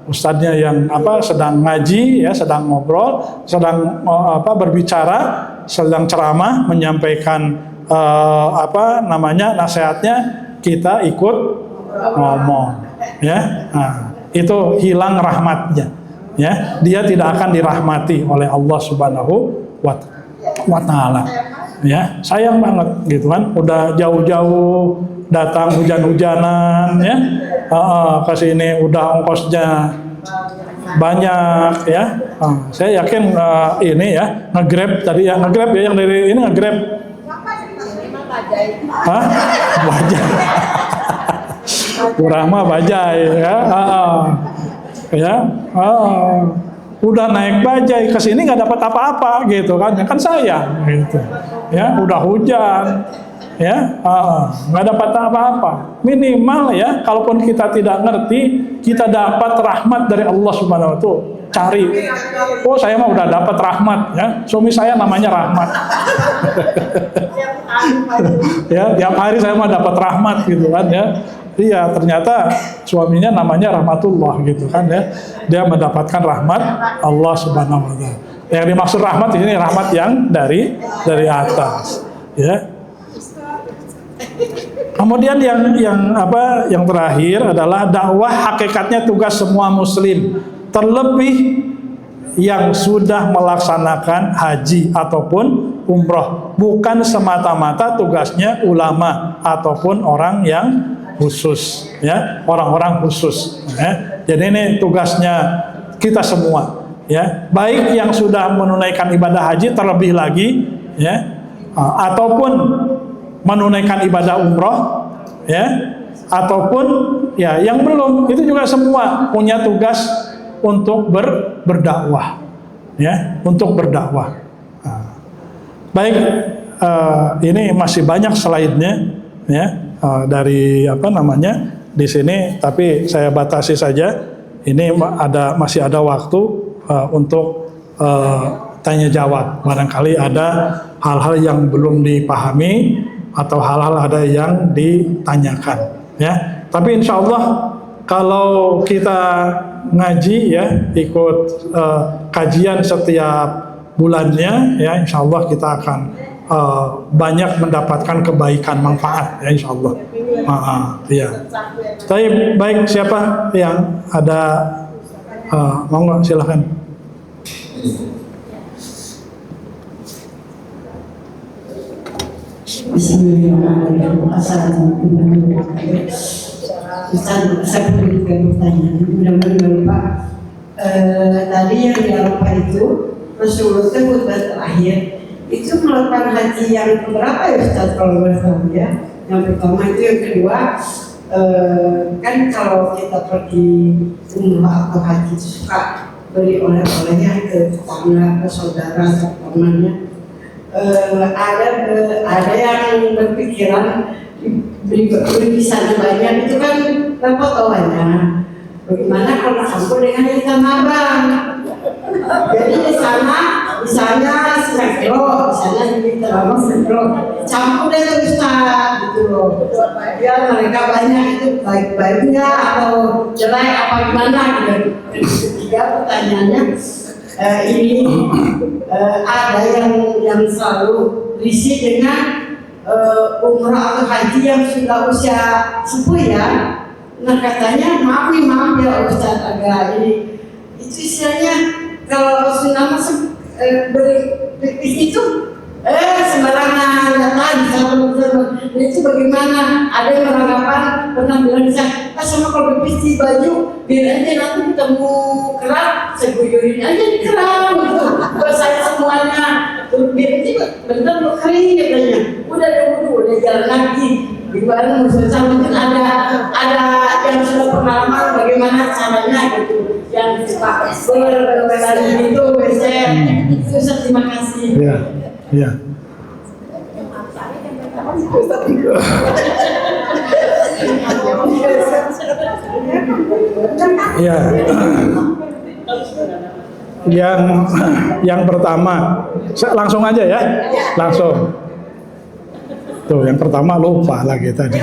ustadznya yang sedang ngaji ya, sedang ngobrol, sedang berbicara, sedang ceramah, menyampaikan nasihatnya, kita ikut ngomong ya. Nah, itu hilang rahmatnya ya, dia tidak akan dirahmati oleh Allah Subhanahu wa Ta'ala ya. Sayang banget gitu kan, udah jauh-jauh datang hujan-hujanan ya, ke sini udah ongkosnya banyak ya. Saya yakin ini ya, nge-grab tadi ya, nge-grab ya, yang dari ini nge-grab. Hah? Bajai. Kurang mah bajai ya. Ya. Udah naik bajai ke sini nggak dapat apa-apa gitu kan, ya kan sayang gitu. Ya, udah hujan. Ya, nggak dapat apa-apa. Minimal ya, kalaupun kita tidak ngerti, kita dapat rahmat dari Allah Subhanahu wa Ta'ala. Cari, oh saya mah udah dapat rahmat ya, suami saya namanya Rahmat. Ya, tiap hari saya mah dapat rahmat gitu kan ya. Iya, ternyata suaminya namanya Rahmatullah gitu kan ya. Dia mendapatkan rahmat Allah Subhanahu wa Ta'ala. Yang dimaksud rahmat di sini rahmat yang dari atas ya. Kemudian yang terakhir adalah dakwah hakikatnya tugas semua muslim, terlebih yang sudah melaksanakan haji ataupun umroh, bukan semata-mata tugasnya ulama ataupun orang yang khusus ya, orang-orang khusus ya. Jadi ini tugasnya kita semua ya, baik yang sudah menunaikan ibadah haji terlebih lagi ya, ataupun menunaikan ibadah umroh ya, ataupun ya yang belum, itu juga semua punya tugas untuk berdakwah ya, untuk berdakwah. Baik, ini masih banyak slide-nya ya, dari di sini, tapi saya batasi saja. Ini masih ada waktu untuk tanya jawab, barangkali ada hal-hal yang belum dipahami atau hal-hal ada yang ditanyakan ya. Tapi insya Allah kalau kita ngaji ya, ikut kajian setiap bulannya ya, insya Allah kita akan banyak mendapatkan kebaikan, manfaat ya, insya Allah. Ya. Tapi baik, siapa yang ada mau nggak, silahkan.
Bismillahirrahmanirrahim. Assalamualaikum warahmatullahi wabarakatuh. Saya berikan pertanyaan, mudah-mudahan Pak. Tadi yang di Eropa itu Rasulullah khutbah terakhir itu melakukan haji yang berapa ya Ustaz, kalau boleh tahu ya? Yang pertama itu, yang kedua kan kalau kita pergi umrah atau haji suka beli oleh-olehnya ke tetangga, ke saudara, ke temannya. Ada yang berpikiran beli sana banyak itu kan repot awalnya. Bagaimana kalau campur dengan ikan abang? Jadi di sana misalnya 1 kilo, di sana jadi terlalu 1 kilo, campur deh tuh Ustaz gitu loh. Biar mereka banyak itu baik-baiknya atau jelek apa gimana gitu. Ketiga pertanyaannya, ini ada yang selalu risih dengan umrah atau haji yang sudah usia sepuh ya. Nah katanya maaf ya Ustaz, agak ini itu istilahnya kalau sunnah masuk itu sembarangan datang itu bagaimana? Ada yang beranggapan pernah bilang saya sama kalau beli baju biar aja nanti ketemu kerak saya guyurin aja di kerak gitu buat saya semuanya biar aja bentar lo kering katanya udah udah jalan lagi di bareng musuh mungkin ada yang sudah pengalaman bagaimana caranya gitu yang berkesan itu saya susah terima kasih
ya. Ya, yang pertama, langsung aja ya, langsung. Tuh, yang pertama lupa lagi tadi.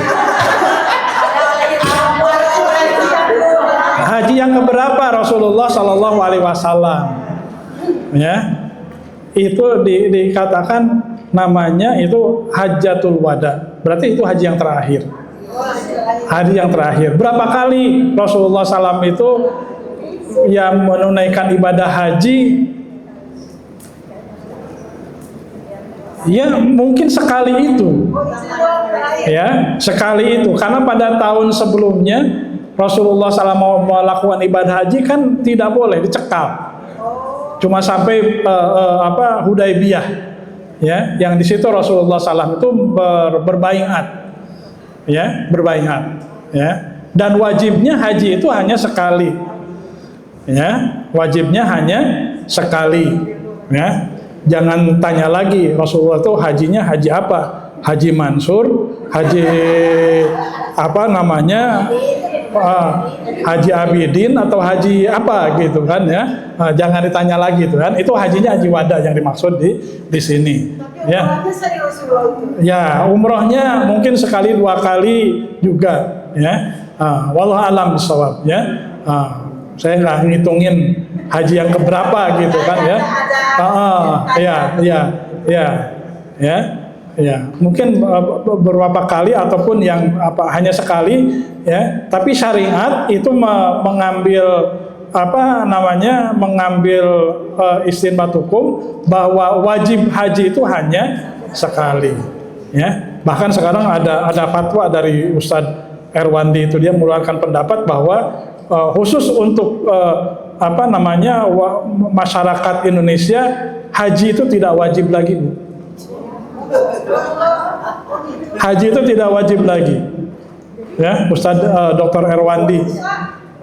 Haji yang keberapa Rasulullah Shallallahu Alaihi Wasallam? Ya, itu dikatakan namanya itu Hajjatul Wada. Berarti itu haji yang terakhir. Haji yang terakhir. Berapa kali Rasulullah SAW itu yang menunaikan ibadah haji? Ya mungkin sekali itu. Ya sekali itu. Karena pada tahun sebelumnya Rasulullah SAW mau melakukan ibadah haji kan tidak boleh, dicekal. Cuma sampai Hudaybiyah. Ya, yang di situ Rasulullah SAW itu berbaiat, ya, berbaiat, ya. Dan wajibnya haji itu hanya sekali, ya, wajibnya hanya sekali, ya. Jangan tanya lagi Rasulullah itu hajinya haji apa? Haji Mansur, haji apa namanya? Haji Abidin atau haji apa gitu kan ya, jangan ditanya lagi tuh kan, itu hajinya haji wada yang dimaksud di sini. Ya, ya umrohnya mungkin sekali dua kali juga ya. Wallahu alam bishawab ya. Saya nggak ngitungin haji yang keberapa gitu kan ya. Ya, mungkin beberapa kali ataupun yang hanya sekali ya, tapi syariat itu mengambil mengambil istinbat hukum bahwa wajib haji itu hanya sekali ya. Bahkan sekarang ada fatwa dari Ustadz Erwandi itu, dia mengeluarkan pendapat bahwa khusus untuk masyarakat Indonesia haji itu tidak wajib lagi, Bu. Haji itu tidak wajib lagi, ya, Ustadz Dr. Erwandi,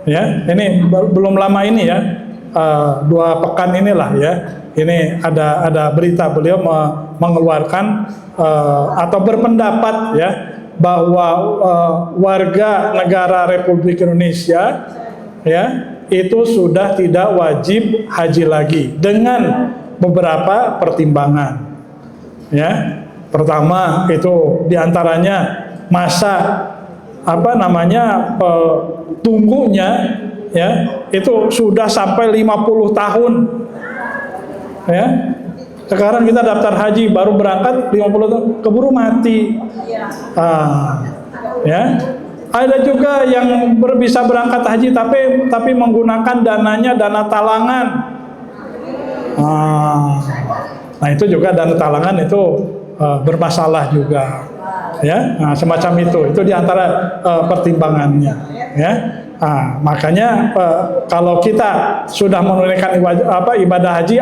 ya, ini belum lama ini ya, 2 pekan inilah ya, ini ada berita beliau mengeluarkan atau berpendapat ya bahwa warga negara Republik Indonesia ya itu sudah tidak wajib haji lagi dengan beberapa pertimbangan. Ya, pertama itu diantaranya masa tunggunya ya itu sudah sampai 50 tahun ya. Sekarang kita daftar haji baru berangkat 50 tahun keburu mati. Ya, ada juga yang bisa berangkat haji tapi menggunakan dananya dana talangan. Nah itu juga dana talangan itu bermasalah juga, ya. Nah, semacam itu diantara pertimbangannya, ya. Makanya kalau kita sudah menunaikan ibadah haji,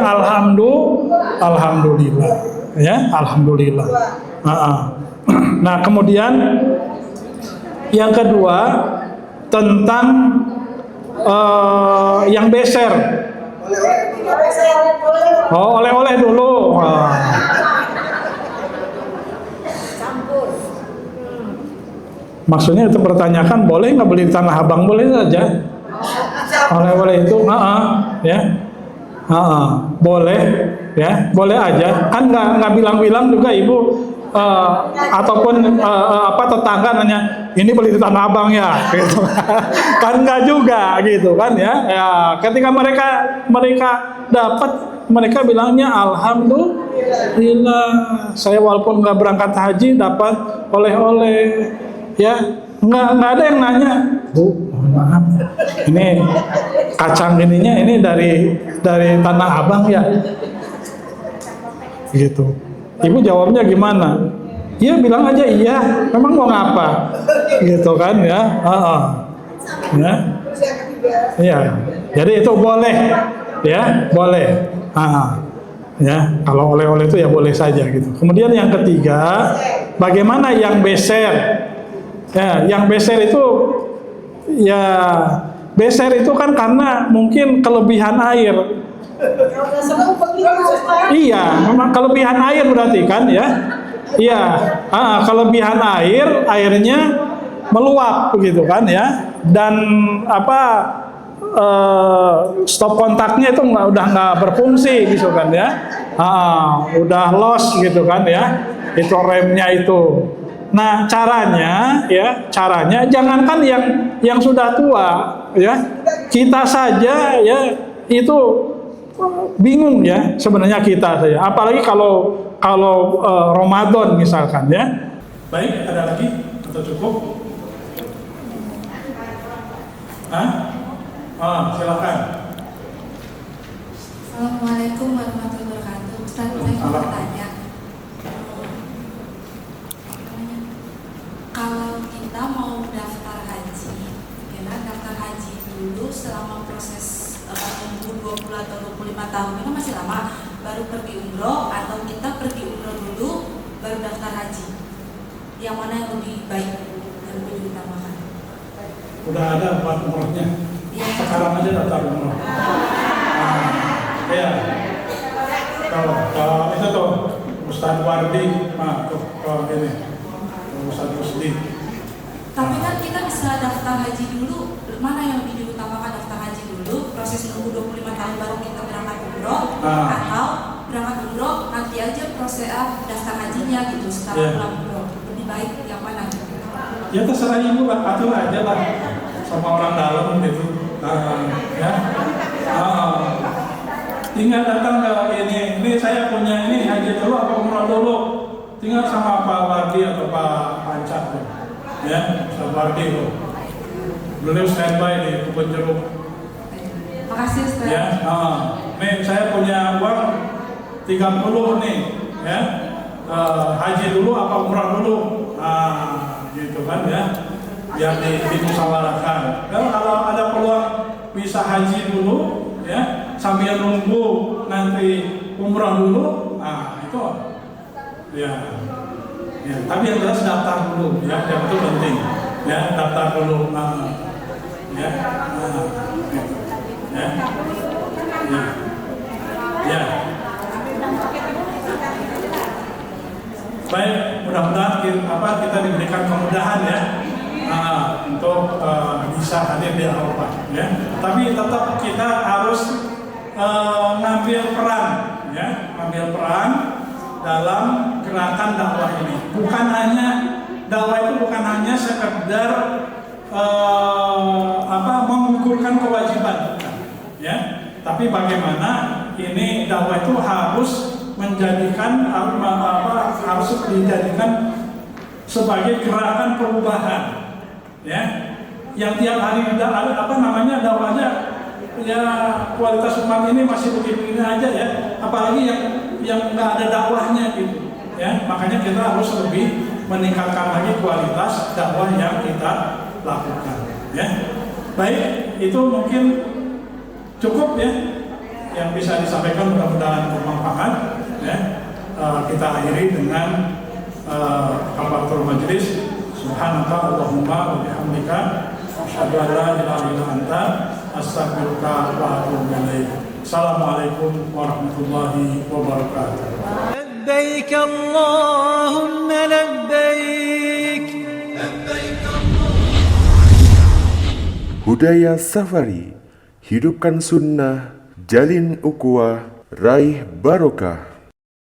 alhamdulillah, ya, alhamdulillah. Nah kemudian yang kedua tentang yang beser. Oh, oleh-oleh dulu. Maksudnya itu pertanyakan boleh nggak beli di Tanah Abang? Boleh saja. Oleh-oleh itu, ya, boleh, ya, boleh aja. Kan nggak bilang-bilang juga ibu ataupun tetangga nanya ini beli di Tanah Abang ya, gitu. Kan nggak juga, gitu kan ya. Ya, ketika mereka dapat, mereka bilangnya alhamdulillah. Saya walaupun nggak berangkat haji dapat oleh-oleh. Ya, nggak ada yang nanya, Bu, maaf, ini kacang ininya ini dari Tanah Abang ya, gitu. Ibu jawabnya gimana? Iya, bilang aja iya. Memang mau ngapa? Gitu kan ya. Ya. Iya. Jadi itu boleh, ya, boleh. Ya, kalau oleh-oleh itu ya boleh saja gitu. Kemudian yang ketiga, bagaimana yang beser? Ya, yang beser itu ya beser itu kan karena mungkin kelebihan air. Iya, memang kelebihan air berarti kan ya. Iya, kelebihan airnya meluap begitu kan ya. Dan stop kontaknya itu udah nggak berfungsi gitu kan ya. Udah lost gitu kan ya. Itu remnya itu. Nah, caranya jangankan yang sudah tua ya. Kita saja ya itu bingung ya sebenarnya kita saja. Apalagi kalau Ramadan misalkan ya. Baik, ada lagi atau cukup? Silakan.
Assalamualaikum warahmatullahi wabarakatuh. Ustaz, saya mau bertanya. Kalau kita mau daftar haji, kita daftar haji dulu selama proses umur 20 atau 25 tahun itu masih lama, baru pergi umroh, atau kita pergi umroh dulu baru daftar haji? Yang mana yang lebih baik dan lebih diutamakan?
Udah ada buat umrohnya.
Ya.
Sekarang aja daftar umroh. Ya. Kalau itu tuh Ustadz Wardi, tuh ini Ustadz Rusdi.
Tapi kan kita bisa daftar haji dulu. Mana yang lebih diutamakan, daftar haji dulu, proses nunggu 25 tahun baru kita berangkat umroh, atau berangkat umroh nanti aja proses daftar hajinya gitu setelah pulang umroh? Lebih baik yang mana?
Ya terserah ibu lah, atur aja lah sama orang dalam gitu. Ya. Tinggal datang ke ini saya punya ini haji dulu apa umroh dulu. Tinggal sama Pak Wardi atau Pak Pancak tuh. Ya, Pak Wardi tuh. Beliau standby di Kebun Jeruk.
Makasih Ustaz.
Ya, nih saya punya uang 30 nih, ya. Haji dulu apa umrah dulu? Gitu kan ya. Biar dimusyawarahkan. Kalau ada peluang bisa haji dulu, ya, sambil nunggu nanti umrah dulu, itu, ya. Tapi yang jelas daftar dulu, ya, yang itu penting, ya, daftar dulu, ya, ya. Baik, mudah-mudahan kita diberikan kemudahan ya. Untuk bisa hadir di Arafah, ya. Tapi tetap kita harus ngambil peran dalam gerakan dakwah ini. Dakwah itu bukan hanya sekedar mengukurkan kewajiban, ya. Tapi bagaimana ini dakwah itu harus harus dijadikan sebagai gerakan perubahan. Ya, yang tiap hari dakwahnya ya kualitas umat ini masih begini aja ya, apalagi yang nggak ada dakwahnya gitu ya. Makanya kita harus lebih meningkatkan lagi kualitas dakwah yang kita lakukan ya. Baik, itu mungkin cukup ya yang bisa disampaikan, mudah-mudahan bermanfaat ya. Kita akhiri dengan kafaratul majelis. Subhanaka Allahumma wa bihamdika asyhadu an la ilaha illa anta astaghfiruka wa atubu ilaik. Assalamualaikum warahmatullahi wabarakatuh.
Labbaik Allahumma labbaik.
Budaya Safari, hidupkan sunnah, jalin ukhuwah, raih barokah.